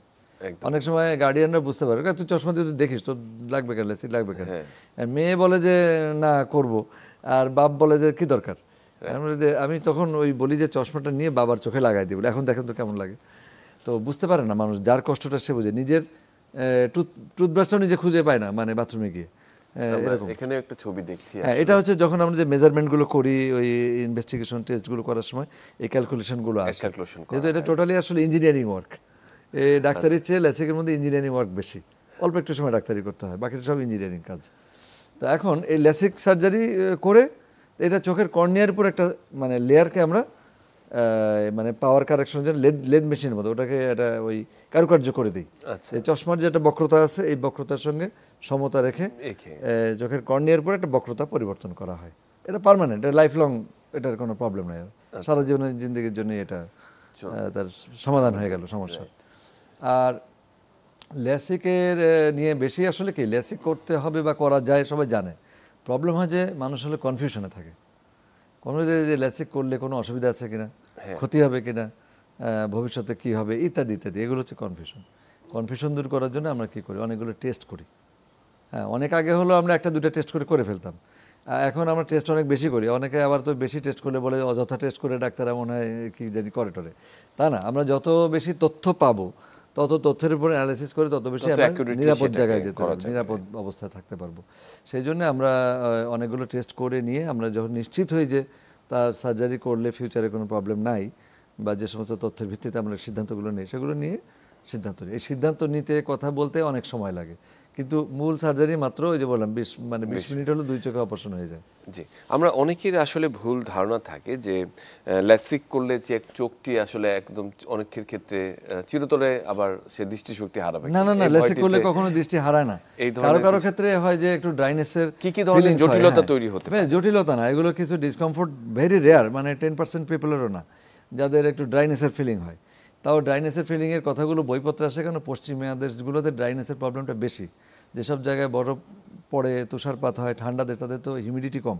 অনেক সময় গার্ডিয়ানরা বুঝতে পারে, তুই চশমা যদি দেখিস তোর লাগবে কেন, ল্যাসিক লাগবে কেন, মেয়ে বলে যে না করব, আর বাপ বলে যে কি দরকার। আমি তখন ওই বলি যে চশমাটা নিয়ে বাবার চোখে লাগাই দিই, বলে এখন দেখেন তো কেমন লাগে। তো বুঝতে পারে না মানুষ, যার কষ্টটা সে বুঝে। নিজের টুথব্রাশটাও নিজে খুঁজে পায় না, মানে বাথরুমে গিয়ে। এখানে একটা ছবি দেখছি, হ্যাঁ, এটা হচ্ছে যখন আমরা যে মেজারমেন্টগুলো করি, ওই ইনভেস্টিগেশন টেস্টগুলো করার সময় এই ক্যালকুলেশনগুলো আসে, যেহেতু এটা টোটালি আসলে ইঞ্জিনিয়ারিং ওয়ার্ক। এই ডাক্তারির চেয়ে ল্যাসিকের মধ্যে ইঞ্জিনিয়ারিং ওয়ার্ক বেশি, অল্প একটু সময় ডাক্তারি করতে হয়, বাকিটা সব ইঞ্জিনিয়ারিং কাজ। তো এখন এই ল্যাসিক সার্জারি করে এটা চোখের কর্নিয়ার উপর একটা মানে লেয়ারকে আমরা মানে পাওয়ার কারেকশনের জন্য লেদ মেশিনের মতো ওটাকে এটা ওই কারুকার্য করে দিই। এই চশমার যে একটা বক্রতা আছে, এই বক্রতার সঙ্গে সমতা রেখে চোখের কর্নিয়ার উপর একটা বক্রতা পরিবর্তন করা হয়। এটা পার্মানেন্ট, এটা লাইফ লং, এটার কোনো প্রবলেম নেই, সারা জীবনের জিন্দগির জন্য এটা তার সমাধান হয়ে গেল সমস্যা। আর ল্যাসিকের নিয়ে বেশি আসলে কি, ল্যাসিক করতে হবে বা করা যায় সবাই জানে, প্রবলেম হয় যে মানুষ হলে কনফিউশনে থাকে, কোনো যে ল্যাসিক করলে কোনো অসুবিধা আছে কিনা, ক্ষতি হবে কিনা, ভবিষ্যতে কি হবে, ইত্যাদি ইত্যাদি, এগুলো হচ্ছে কনফিউশন দূর করার জন্য আমরা কি করি, অনেকগুলো টেস্ট করি। হ্যাঁ, অনেক আগে হলো আমরা একটা দুটো টেস্ট করে ফেলতাম, এখন আমরা টেস্ট অনেক বেশি করি। অনেকে আবার তো বেশি টেস্ট করলে বলে অযথা টেস্ট করে ডাক্তাররা মনে হয় কি জানি করে টরে, তা না, আমরা যত বেশি তথ্য পাবো তত তথ্যের উপর অ্যানালাইসিস করে তত বেশি আমরা নিরাপদ জায়গায় যেতে পারবো, নিরাপদ অবস্থায় থাকতে পারবো। সেই জন্য আমরা অনেকগুলো টেস্ট করে নিয়ে আমরা যখন নিশ্চিত হই যে তার সার্জারি করলে ফিউচারে কোনো প্রবলেম নাই, বা যে সমস্ত তথ্যের ভিত্তিতে আমরা সিদ্ধান্তগুলো নিই, সেগুলো নিয়ে সিদ্ধান্ত নিই। এই সিদ্ধান্ত নিতে কথা বলতে অনেক সময় লাগে, কিন্তু মূল সার্জারি মাত্র ওই যে বললাম 20 মিনিট হলো 2 চোখে অপারেশন হয়ে যায়। জি, আমরা অনেকের আসলে ভুল ধারণা থাকে যে ল্যাসিক করলে যে চোখটি আসলে একদম অনেকের ক্ষেত্রে চিরতরে আবার সে দৃষ্টিশক্তি হারাবে। না না না, ল্যাসিক করলে কখনো দৃষ্টি হারায় না। কারো কারো ক্ষেত্রে হয় যে একটু ড্রাইনেসের কি ধরনের জটিলতা তৈরি হতে পারে? জটিলতা না, এগুলো কিছু ডিসকমফোর্ট ভেরি রেয়ার, মানে 10% পিপলেরও না যাদের একটু ড্রাইনেসের ফিলিং হয়। তাও ড্রাইনেসের ফিলিংয়ের কথাগুলো বইপত্রে আসে কেন, পশ্চিমা দেশগুলোতে ড্রাইনেসের প্রবলেমটা বেশি। যেসব জায়গায় বরফ পড়ে, তুষারপাত হয়, ঠান্ডা দেশ, তাদের তো হিউমিডিটি কম,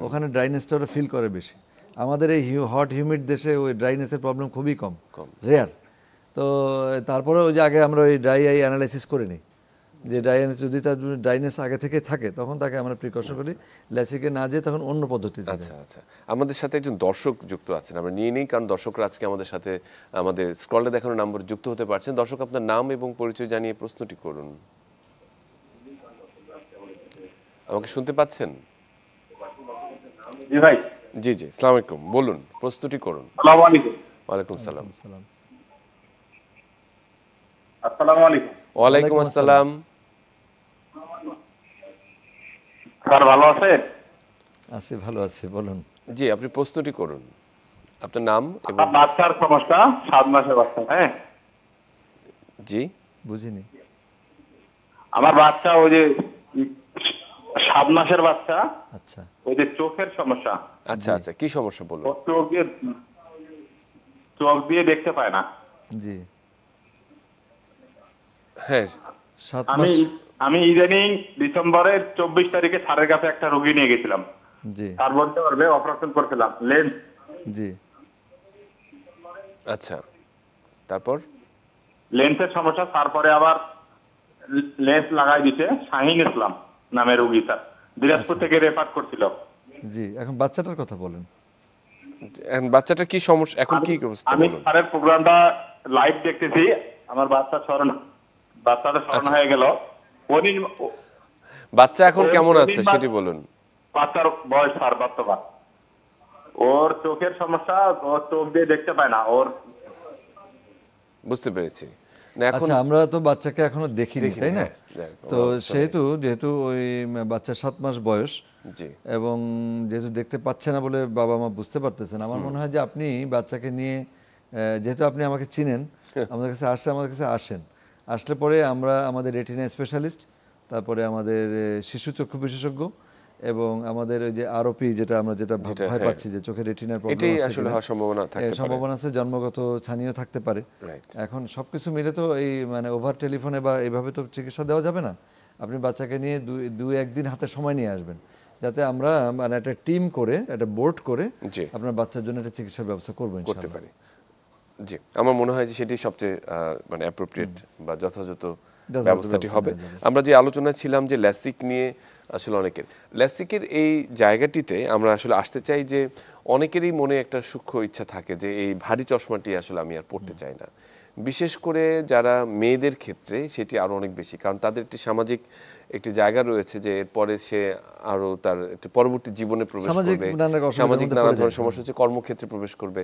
ওখানে ড্রাইনেসটা ওরা ফিল করে বেশি। আমাদের এই হট হিউমিড দেশে ওই ড্রাইনেসের প্রবলেম খুবই কম, রেয়ার। তো তারপরে ওই যে আগে আমরা ওই ড্রাই আই অ্যানালাইসিস করে নিই, যে যদি তার ড্রাইনেস আগে থেকে থাকে তখন তাকে আমরা প্রিকশন করি, ল্যাসিকে না যেয়ে তখন অন্য পদ্ধতিতে। আচ্ছা আচ্ছা, আমাদের সাথে একজন দর্শক যুক্ত আছেন, আমরা নিয়ে নিই, কারণ দর্শকরা আজকে আমাদের সাথে আমাদের স্ক্রলে দেখানো নম্বর যুক্ত হতে পারছেন। দর্শক, আপনার নাম এবং পরিচয় জানিয়ে প্রশ্নটি করুন। আমাকে শুনতে পাচ্ছেন? জি ভাই। জি জি, আসসালামু আলাইকুম, বলুন, প্রশ্নটি করুন। আসসালামু আলাইকুম। ওয়ালাইকুম সালাম। আসসালামু আলাইকুম। ওয়ালাইকুম আসসালাম। স্যার ভালো আছেন? আছি, ভালো আছি, বলুন। জি, আপনি প্রশ্নটি করুন, আপনার নাম এবং আমার বাচ্চার সমস্যা, 7 মাসের বাচ্চা। হ্যাঁ, জি, বুঝিনি। আমার বাচ্চা ওই যে 7 মাসের বাচ্চা, আচ্ছা ওই যে চোখের সমস্যা, আচ্ছা আচ্ছা, কি সমস্যা বলুন? ও চোখ দিয়ে দেখতে পায় না। জি হ্যাঁ 7 আমি মাস আমি ইদানিং ডিসেম্বরের 24 তারিখে স্যারের কাছে একটা রোগী নিয়ে গেছিলাম। জি তার বলতে পারবে অপারেশন করছিলাম লেন্স, জি আচ্ছা, তারপর? লেন্সের সমস্যা। তারপরে আবার লেন্স লাগাই দিতে শাহিন ইসলাম নামের রোগী, স্যার দিনাজপুর থেকে রেফার করছিল। জি এখন বাচ্চাটার কথা বলেন। এখন বাচ্চাটার কি সমস্যা, এখন কি অবস্থা আমি বলুন? স্যারের প্রোগ্রামটা লাইভ দেখতেছি, আমার বাচ্চাটা স্মরণ হয়ে গেল। বাচ্চা এখন কেমন আছে দিন সেটি বলুন। বাচ্চার বয়স 4 বর্তমান। ওর চোখের সমস্যা, ওর চোখ দিয়ে দেখতে পায় না। ওর বুঝতে পেরেছি। না এখন আচ্ছা আমরা তো বাচ্চাকে এখনো দেখিনি তাই না? হ্যাঁ, তো যেহেতু ওই বাচ্চা 7 মাস বয়স জি এবং যেহেতু দেখতে পাচ্ছে না বলে বাবা মা বুঝতে পারতেছেন, আমার মনে হয় যে আপনি বাচ্চাকে নিয়ে যেহেতু আপনি আমাকে চিনেন, আমাদের কাছে আসেন, আসলে পরে আমরা আমাদের রেটিনা স্পেশালিস্ট, তারপরে আমাদের শিশু চক্ষু বিশেষজ্ঞ এবং আমাদের ওই যে আরওপি যেটা ভয় পাচ্ছি যে চোখের রেটিনার প্রবলেম এটাই আছে আসলে কিনা। হওয়ার সম্ভাবনা থাকতে পারে। সম্ভাবনা আছে, জন্মগত ছানিও থাকতে পারে। Right. এখন সবকিছু মিলে তো এই মানে ওভার টেলিফোনে বা এইভাবে তো চিকিৎসা দেওয়া যাবে না। আপনি বাচ্চাকে নিয়ে দুই একদিন হাতে সময় নিয়ে আসবেন, যাতে আমরা মানে একটা টিম করে একটা বোর্ড করে জি। আপনার বাচ্চার জন্য একটা চিকিৎসার ব্যবস্থা করবো করতে ইনশাআল্লাহ। পারি। জি, আমার মনে হয় যে সেটি সবচেয়ে মানে অ্যাপ্রোপ্রিয়েট বা যথাযথ ব্যবস্থাটি হবে। আমরা যে আলোচনায় ছিলাম যে ল্যাসিক নিয়ে, আসলে অনেকের ল্যাসিকের এই জায়গাটিতে আমরা আসলে আসতে চাই যে অনেকেরই মনে একটা সূক্ষ্ম ইচ্ছা থাকে যে এই ভারী চশমাটি আসলে আমি আর পড়তে চাই না। বিশেষ করে যারা মেয়েদের ক্ষেত্রে সেটি আরো অনেক বেশি, কারণ তাদের একটি সামাজিক একটি জায়গা রয়েছে যে এরপরে সে আরো তার একটি পরবর্তী জীবনে প্রবেশ সামাজিক করবে, নানা অসুবিধার সামাজিক মধ্যে নানা পড়ে ধরনের যায়। সমস্যা হচ্ছে, কর্মক্ষেত্রে প্রবেশ করবে,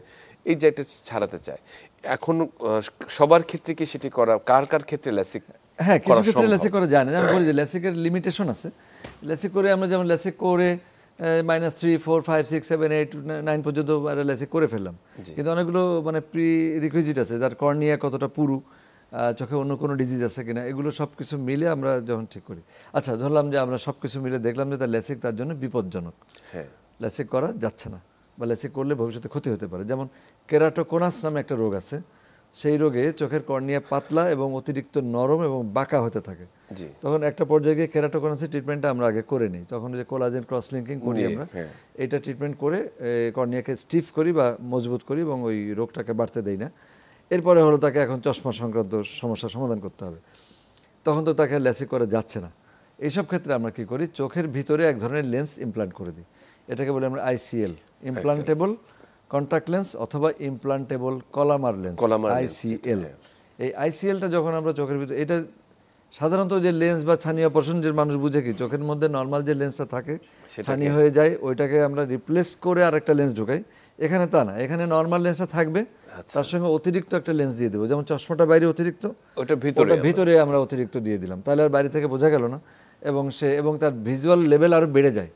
এই জায়গাটা ছাড়াতে চায়। এখন সবার ক্ষেত্রে কি সেটি করা, কার কার ক্ষেত্রে ল্যাসিক হ্যাঁ, কিছু করা ক্ষেত্রে সম্ভব? ল্যাসিক করা যায় না। আমি বলি যে ল্যাসিকের লিমিটেশন আছে। ল্যাসিক করে আমরা যেমন ল্যাসিক করে -3, 4, 5, 6, 7, 8, 9 পর্যন্ত ল্যাসিক করে ফেললাম, কিন্তু অনেকগুলো মানে প্রি রিকুইজিট আছে, যার কর্নিয়া কতটা পুরু, চোখে অন্য কোনো ডিজিজ আছে কিনা, এগুলো সব কিছু মিলে আমরা যখন ঠিক করি। আচ্ছা ধরলাম যে আমরা সব কিছু মিলে দেখলাম যে তার ল্যাসিক তার জন্য বিপজ্জনক, হ্যাঁ ল্যাসিক করা যাচ্ছে না বা ল্যাসিক করলে ভবিষ্যতে ক্ষতি হতে পারে। যেমন কেরাটোকোনাস নামে একটা রোগ আছে, সেই রোগে চোখের কর্নিয়া পাতলা এবং অতিরিক্ত নরম এবং বাঁকা হতে থাকে। জি তখন একটা পর্যায়ে গিয়ে কেরাটোকোনাসের ট্রিটমেন্টটা আমরা আগে করে নিই, তখন যে কোলাজেন ক্রস লিঙ্কিং করি আমরা, হ্যাঁ। এটা ট্রিটমেন্ট করে কর্নিয়াকে স্টিফ করি বা মজবুত করি এবং ওই রোগটাকে বাড়তে দেই না। এরপরে হলো তাকে এখন চশমা সংক্রান্ত সমস্যার সমাধান করতে হবে, তখন তো তাকে ল্যাসিক করা যাচ্ছে না। এইসব ক্ষেত্রে আমরা কি করি, চোখের ভিতরে এক ধরনের লেন্স ইমপ্লান্ট করে দিই, এটাকে বলি আমরা ICL, ইমপ্লান্টেবল কন্ট্যাক্ট লেন্স অথবা ইমপ্লান্টেবল কলামার লেন্স, ICL। এই ICLটা যখন আমরা চোখের ভিতরে, এটা সাধারণত যে লেন্স বা ছানি অপারেশন যে মানুষ বুঝে কি, চোখের মধ্যে নর্মাল যে লেন্সটা থাকে ছানি হয়ে যায়, ওইটাকে আমরা রিপ্লেস করে আরেকটা লেন্স ঢুকাই। এখানে তা না, এখানে নর্মাল লেন্সটা থাকবে, তার সঙ্গে অতিরিক্ত একটা লেন্স দিয়ে দেবো। যেমন চশমাটা বাইরে অতিরিক্ত, ওটা ভিতরে আমরা অতিরিক্ত দিয়ে দিলাম, তাহলে আর বাইরে থেকে বোঝা গেল না এবং তার ভিজুয়াল লেভেল আরো বেড়ে যায়।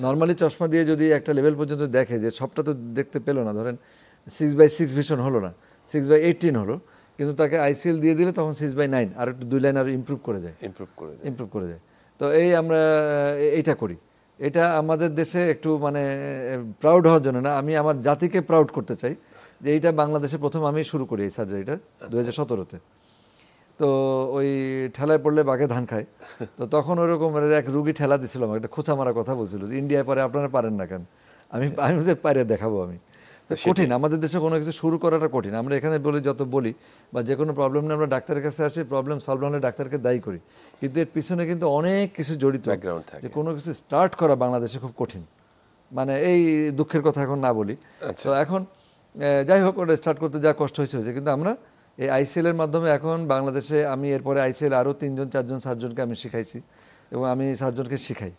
নর্মালি চশমা দিয়ে যদি একটা লেভেল পর্যন্ত দেখে যে সবটা তো দেখতে পেলো না, ধরেন 6/6 ভিশন হলো না, 6/18 হলো, কিন্তু তাকে ICL দিয়ে দিলে তখন 6/9, আর একটু 2 লাইন আর ইমপ্রুভ করে যায়। তো এই আমরা এইটা করি। এটা আমাদের দেশে একটু মানে প্রাউড হওয়ার জন্য না, আমি আমার জাতিকে প্রাউড করতে চাই যে এইটা বাংলাদেশে প্রথম আমি শুরু করি এই সার্জারিটা 2017-তে। তো ওই ঠেলায় পড়লে বাঘে ধান খায়, তো তখন ওরকম এক রুগী ঠেলা দিছিল আমাকে, একটা খোঁচা মারা কথা বলছিল যে ইন্ডিয়ায় পরে আপনারা পারেন না কেন, আমি পারে দেখাবো। আমি কঠিন, আমাদের দেশে কোনো কিছু শুরু করাটা কঠিন। আমরা এখানে বলি বা যে কোনো প্রবলেম নিয়ে আমরা ডাক্তারের কাছে আসি, প্রবলেম সলভ হলে ডাক্তারকে দায়ী করি, কিন্তু এর পিছনে কিন্তু অনেক কিছু জড়িত, যে কোনো কিছু স্টার্ট করা বাংলাদেশে খুব কঠিন। মানে এই দুঃখের কথা এখন না বলি। তো এখন যাই হোক, ওটা স্টার্ট করতে যা কষ্ট হয়েছে, কিন্তু আমরা এই ICL এর মাধ্যমে এখন বাংলাদেশে, আমি এরপরে ICL আরও 3-4 সার্জনকে আমি শিখাইছি এবং আমি সার্জনকে শিখাই,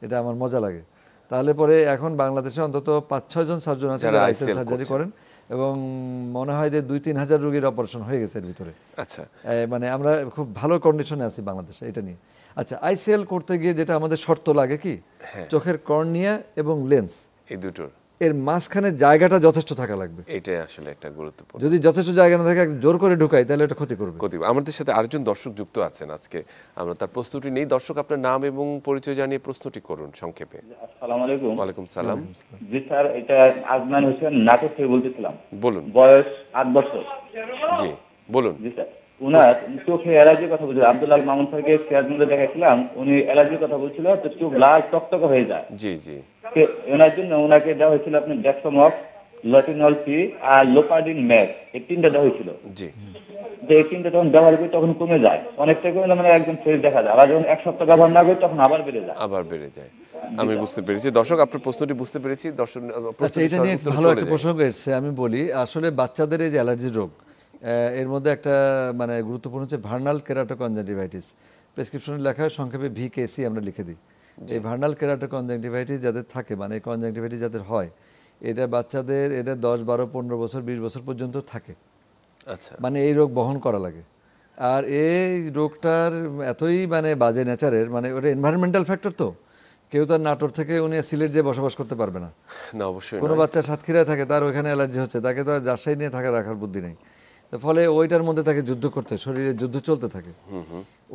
এটা আমার মজা লাগে। তাহলে পরে এখন বাংলাদেশে অন্তত 5-6 জন সার্জন আছে যারা ICL সার্জারি করেন এবং মনে হয় যে 2-3 হাজার রোগীর অপারেশন হয়ে গেছে এর ভিতরে। আচ্ছা, মানে আমরা খুব ভালো কন্ডিশনে আছি বাংলাদেশে এটা নিয়ে। আচ্ছা, ICL করতে গিয়ে যেটা আমাদের শর্ত লাগে কি, চোখের কর্নিয়া এবং লেন্স এর মাঝখানে জায়গাটা যথেষ্ট থাকা লাগবে। এটাই আসলে একটা গুরুত্বপূর্ণ যদি যথেষ্ট জায়গা না থাকে জোর করে ঢুকাই তাহলে এটা ক্ষতি করবে। আমাদের সাথে আরেকজন দর্শক যুক্ত আছেন আজকে, আমরা তার প্রশ্নটি নেই। দর্শক, আপনার নাম এবং পরিচয় জানিয়ে প্রশ্নটি করুন সংক্ষেপে। আসসালামু আলাইকুম। ওয়ালাইকুম সালাম। জি স্যার, এটা আজমান হোসেন নাটক থেকে বলতেছিলাম। বলুন। বয়স 8 বছর। জি বলুন। জি স্যার, উনার চোখে অ্যালার্জির কথা বলছিল। আব্দুল্লাহ মামুন স্যারকে সিরাজগঞ্জে দেখাচ্ছিলাম, উনি অ্যালার্জির কথা বলছিল, তো চোখ লাল টকটকে হয়ে যায়। জি জি। ওনার জন্য ওনাকে দেওয়া হয়েছিল আপনি ডেক্সামক, লটিনল পি আর লোপাডিন ম্যাক, এই 3টা দেওয়া হয়েছিল। জি। যে এই 3টা যখন ব্যবহার করি তখন কমে যায়, অনেকটা কমে, মানে একদম ফ্রেশ দেখা যায়। আবার যখন 1 সপ্তাহ ব্যবহার না করি তখন আবার বেড়ে যায়। আমি বুঝতে পেরেছি। দর্শক, আপনার প্রশ্নটি বুঝতে পেরেছি। দর্শক, আচ্ছা, এটা নিয়ে ভালো একটা প্রসঙ্গ এসেছে, আমি বলি। আসলে বাচ্চাদের এই যে অ্যালার্জি রোগ, এর মধ্যে একটা মানে গুরুত্বপূর্ণ হচ্ছে ভার্নাল কেরাটোকনজাংটিভাইটিস। প্রেসক্রিপশনে লেখা হয় সংক্ষেপে VKC আমরা লিখে দিই। এই ভার্নাল কেরাটোকনজাংটিভাইটিস যাদের থাকে, মানে কনজাংটিভাইটিস যাদের হয়, এটা বাচ্চাদের এটা 10, 12, 15 বছর, 20 বছর পর্যন্ত থাকে। আচ্ছা। মানে এই রোগ বহন করা লাগে। আর এই রোগটার এতই মানে বাজে নেচারের, মানে ওটা এনভায়রনমেন্টাল ফ্যাক্টর। তো কেউ তার নাটোর থেকে উনি সিলেট যেয়ে বসবাস করতে পারবে না। না, অবশ্যই কোনো বাচ্চা সাতক্ষীরায় থাকে, তার ওইখানে অ্যালার্জি হচ্ছে, তাকে তো আর রাজশাহী নিয়ে থাকা রাখার বুদ্ধি নেই। ফলে ওইটার মধ্যে তাকে যুদ্ধ করতে হয়, শরীরে যুদ্ধ চলতে থাকে।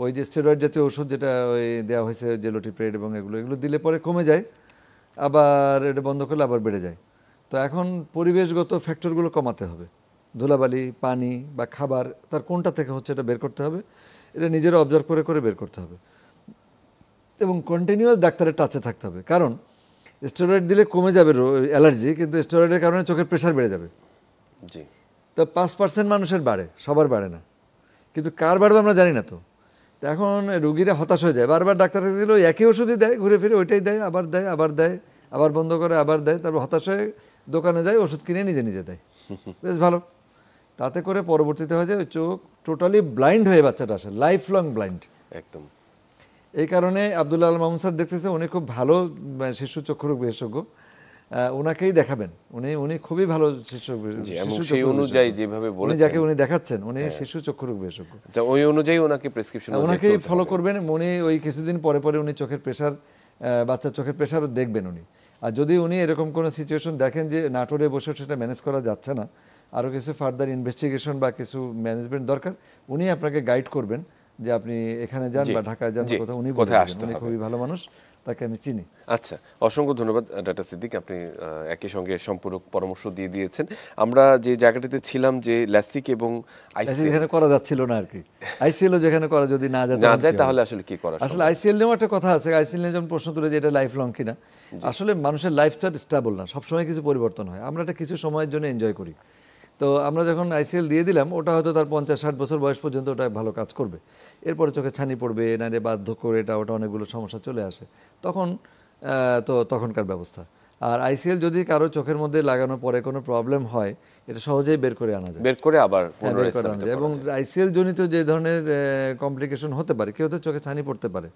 ওই যে স্টেরয়েড জাতীয় ওষুধ যেটা ওই দেওয়া হয়েছে, জেলোটিপ্রেড এবং এগুলো দিলে পরে কমে যায়, আবার এটা বন্ধ করলে আবার বেড়ে যায়। তো এখন পরিবেশগত ফ্যাক্টরগুলো কমাতে হবে। ধুলাবালি, পানি বা খাবার, তার কোনটা থেকে হচ্ছে এটা বের করতে হবে। এটা নিজেরা অবজার্ভ করে করে বের করতে হবে এবং কন্টিনিউয়াস ডাক্তারের টাচে থাকতে হবে। কারণ স্টেরয়েড দিলে কমে যাবে অ্যালার্জি, কিন্তু স্টেরয়েডের কারণে চোখের প্রেশার বেড়ে যাবে। জি। তো 5% মানুষের বাড়ে, সবার বাড়ে না, কিন্তু কার বাড়বে আমরা জানি না। তো এখন রুগীরা হতাশ হয়ে যায়, বারবার ডাক্তারের দিল একই ওষুধই দেয়, ঘুরে ফিরে ওইটাই দেয়, আবার দেয়, আবার দেয়, আবার বন্ধ করে, আবার দেয়, তারপর হতাশ হয়ে দোকানে যায়, ওষুধ কিনে নিজে নিজে দেয়। বেশ ভালো। তাতে করে পরবর্তীতে হয়ে যায় ওই চোখ টোটালি ব্লাইন্ড হয়ে বাচ্চাটা আসে, লাইফ লং ব্লাইন্ড। একদম। এই কারণে আব্দুল্লাহ আল মামুন স্যার দেখতেছে, উনি খুব ভালো শিশু চক্ষুরোগ বিশেষজ্ঞ, ওনাকেই দেখাবেন। উনি খুবই ভালো শিশু সেই অনুযায়ী যেভাবে বলেছেন, যাকে উনি দেখাচ্ছেন, উনি শিশু চক্ষুরোগ বিশেষজ্ঞ, ওই অনুযায়ী ওনাকে প্রেসক্রিপশন ওনাকেই ফলো করবেন। উনি ওই কিছুদিন পরে পরে উনি চোখের প্রেশার, বাচ্চার চোখের প্রেশারও দেখবেন উনি। আর যদি উনি এরকম কোনো সিচুয়েশন দেখেন যে নাটোরে বসে সেটা ম্যানেজ করা যাচ্ছে না, আরও কিছু ফার্দার ইনভেস্টিগেশন বা কিছু ম্যানেজমেন্ট দরকার, উনি আপনাকে গাইড করবেন যে আপনি এখানে যান বা ঢাকায় যান, কোথাও উনি খুবই ভালো মানুষ, তাকে আমি চিনি। আচ্ছা, অসংখ্য ধন্যবাদ ডাক্তার সিদ্দিক, আপনি একই সঙ্গে সম্পূরক পরামর্শ দিয়ে দিয়েছেন। আমরা যে জায়গাটিতে ছিলাম, যে ল্যাসিক এবং আইসিএল এখানে করা যাচ্ছিল না আর কি। আইসিএল যেখানে করা যদি না যায় তাহলে আসলে কি করা? আসলে আইসিএল নিয়েও একটা কথা আছে। আইসিএল নিয়ে যেমন প্রশ্ন তুলে যে এটা লাইফ লং কিনা, আসলে মানুষের লাইফটা স্টেবল না, সবসময় কিছু পরিবর্তন হয়। আমরা এটা কিছু সময়ের জন্য এনজয় করি। তো আমরা যখন আইসিএল দিয়ে দিলাম, ওটা হয়তো তার 50-60 বছর বয়স পর্যন্ত ওটা ভালো কাজ করবে। এরপরে চোখে ছানি পড়বে, না রে বার্ধক্য, এটা ওটা অনেকগুলো সমস্যা চলে আসে, তখন তো তখনকার ব্যবস্থা। আর আইসিএল যদি কারো চোখের মধ্যে লাগানোর পরে কোনো প্রবলেম হয়, এটা সহজেই বের করে আনা যায়, বের করে আবার এবং আইসিএল জনিত যে ধরনের কমপ্লিকেশন হতে পারে, কেউ তো চোখে ছানি পড়তে পারে,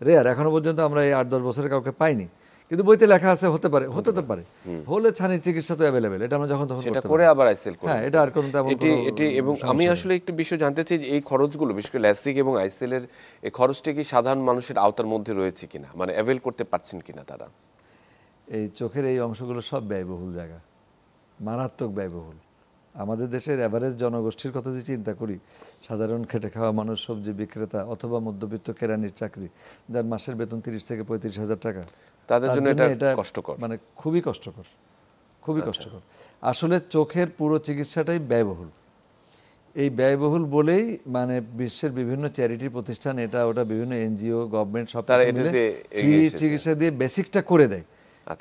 রেয়ার, এখনো পর্যন্ত আমরা এই 8-10 বছরের কাউকে পাইনি, কিন্তু বইতে লেখা আছে হতে পারে, হতে তো পারে। হলে ছানির চিকিৎসা তো অ্যাভেলেবেল, এটা আমরা যখন তখন সেটা করে আবার আইসিএল করে। হ্যাঁ, এটা আর কোনো তেমন এটি। এবং আমি আসলে একটু বিষয় জানতে চাই, এই খরচগুলো বিশেষ করে ল্যাসিক এবং আইসিএল এর এই খরচটা কি সাধারণ মানুষের আওতার মধ্যে রয়েছে কিনা, মানে অ্যাভেল করতে পারছেন কিনা তারা? এই চোখের এই অংশগুলো সব ব্যয়বহুল জায়গা, মারাত্মক ব্যয়বহুল। আমাদের দেশের অ্যাভারেজ জনগোষ্ঠীর কথা যদি চিন্তা করি, সাধারণ খেটে খাওয়া মানুষ, সবজি বিক্রেতা অথবা মধ্যবিত্ত কেরানির চাকরি, যার মাসের বেতন 30 থেকে 35 হাজার টাকা, তাদের জন্য এটা কষ্টকর, মানে খুবই কষ্টকর, খুবই কষ্টকর। আসলে চোখের পুরো চিকিৎসাটাই ব্যয়বহুল। এই ব্যয়বহুল বলেই মানে বিশ্বের বিভিন্ন চ্যারিটি প্রতিষ্ঠান, এটা ওটা, বিভিন্ন এনজিও, গভর্নমেন্ট, সব ফ্রি চিকিৎসা দিয়ে বেসিকটা করে দেয়।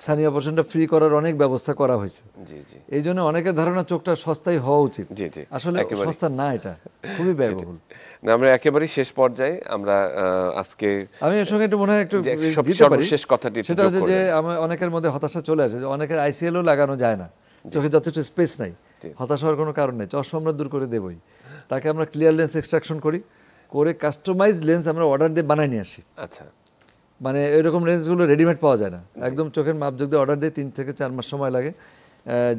স্থানীয় অপারেশনটা ফ্রি করার অনেক ব্যবস্থা করা হয়েছে। এই জন্য অনেকের ধারণা চোখটা সস্তাই হওয়া উচিত, আসলে সস্তা না, এটা খুবই ব্যয়বহুল। আমরা একেবারেই শেষ পর্যায়ে, আমরা আজকে আমি এর সঙ্গে একটু মনে হয় একটু শেষ কথাটি, সেটা হচ্ছে যে অনেকের মধ্যে হতাশা চলে আসে, অনেকের আইসিএলও লাগানো যায় না, চোখে যথেষ্ট স্পেস নাই। হতাশ হওয়ার কোনো কারণ নেই, চশমা আমরা দূর করে দেবই। তাকে আমরা ক্লিয়ার লেন্স এক্সট্রাকশন করি, করে কাস্টমাইজ লেন্স আমরা অর্ডার দিয়ে বানাই নিয়ে আসি। আচ্ছা, মানে এরকম লেন্সগুলো রেডিমেড পাওয়া যায় না, একদম চোখের মাপ যোগ দিয়ে অর্ডার দিয়ে 3 থেকে 4 মাস সময় লাগে।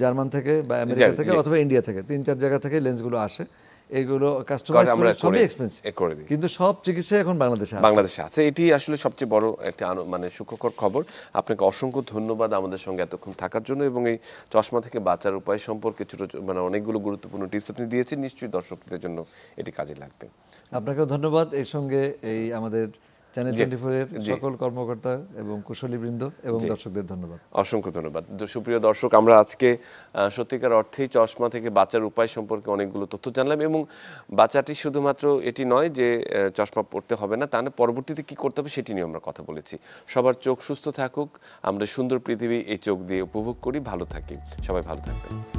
জার্মান থেকে বা আমেরিকা থেকে অথবা ইন্ডিয়া থেকে 3-4 জায়গা থেকে লেন্সগুলো আসে, এগুলো কাস্টমাইজ আমরা করে সবই করে- এক্সপেন্সিভ করে দিই। কিন্তু সব চিকিৎসা এখন বাংলাদেশে আছে। বাংলাদেশে আছে, এটি আসলে সবচেয়ে বড় একটা মানে সুখকর খবর। আপনাকে অসংখ্য ধন্যবাদ আমাদের সঙ্গে এতক্ষণ থাকার জন্য এবং এই চশমা থেকে বাঁচার উপায় সম্পর্কে ছোট মানে অনেকগুলো গুরুত্বপূর্ণ টিপস আপনি দিয়েছেন। নিশ্চয়ই দর্শকদের জন্য এটি কাজে লাগবে। আপনাকেও ধন্যবাদ। এর সঙ্গে এই আমাদের চ্যানেল জি, 24 এর জি। সকল কর্মকর্তা এবং কুশলীবৃন্দ এবং দর্শকদের ধন্যবাদ। অসংখ্য ধন্যবাদ। সুপ্রিয় দর্শক, আমরা আজকে সত্যিকার অর্থেই চশমা থেকে বাঁচার উপায় সম্পর্কে অনেকগুলো তথ্য জানলাম এবং বাঁচাটি শুধুমাত্র এটি নয় যে চশমা পড়তে হবে না, তা না, পরবর্তীতে কি করতে হবে সেটি নিয়ে আমরা কথা বলেছি। সবার চোখ সুস্থ থাকুক, আমরা সুন্দর পৃথিবী এই চোখ দিয়ে উপভোগ করি, ভালো থাকি, সবাই ভালো থাকবেন।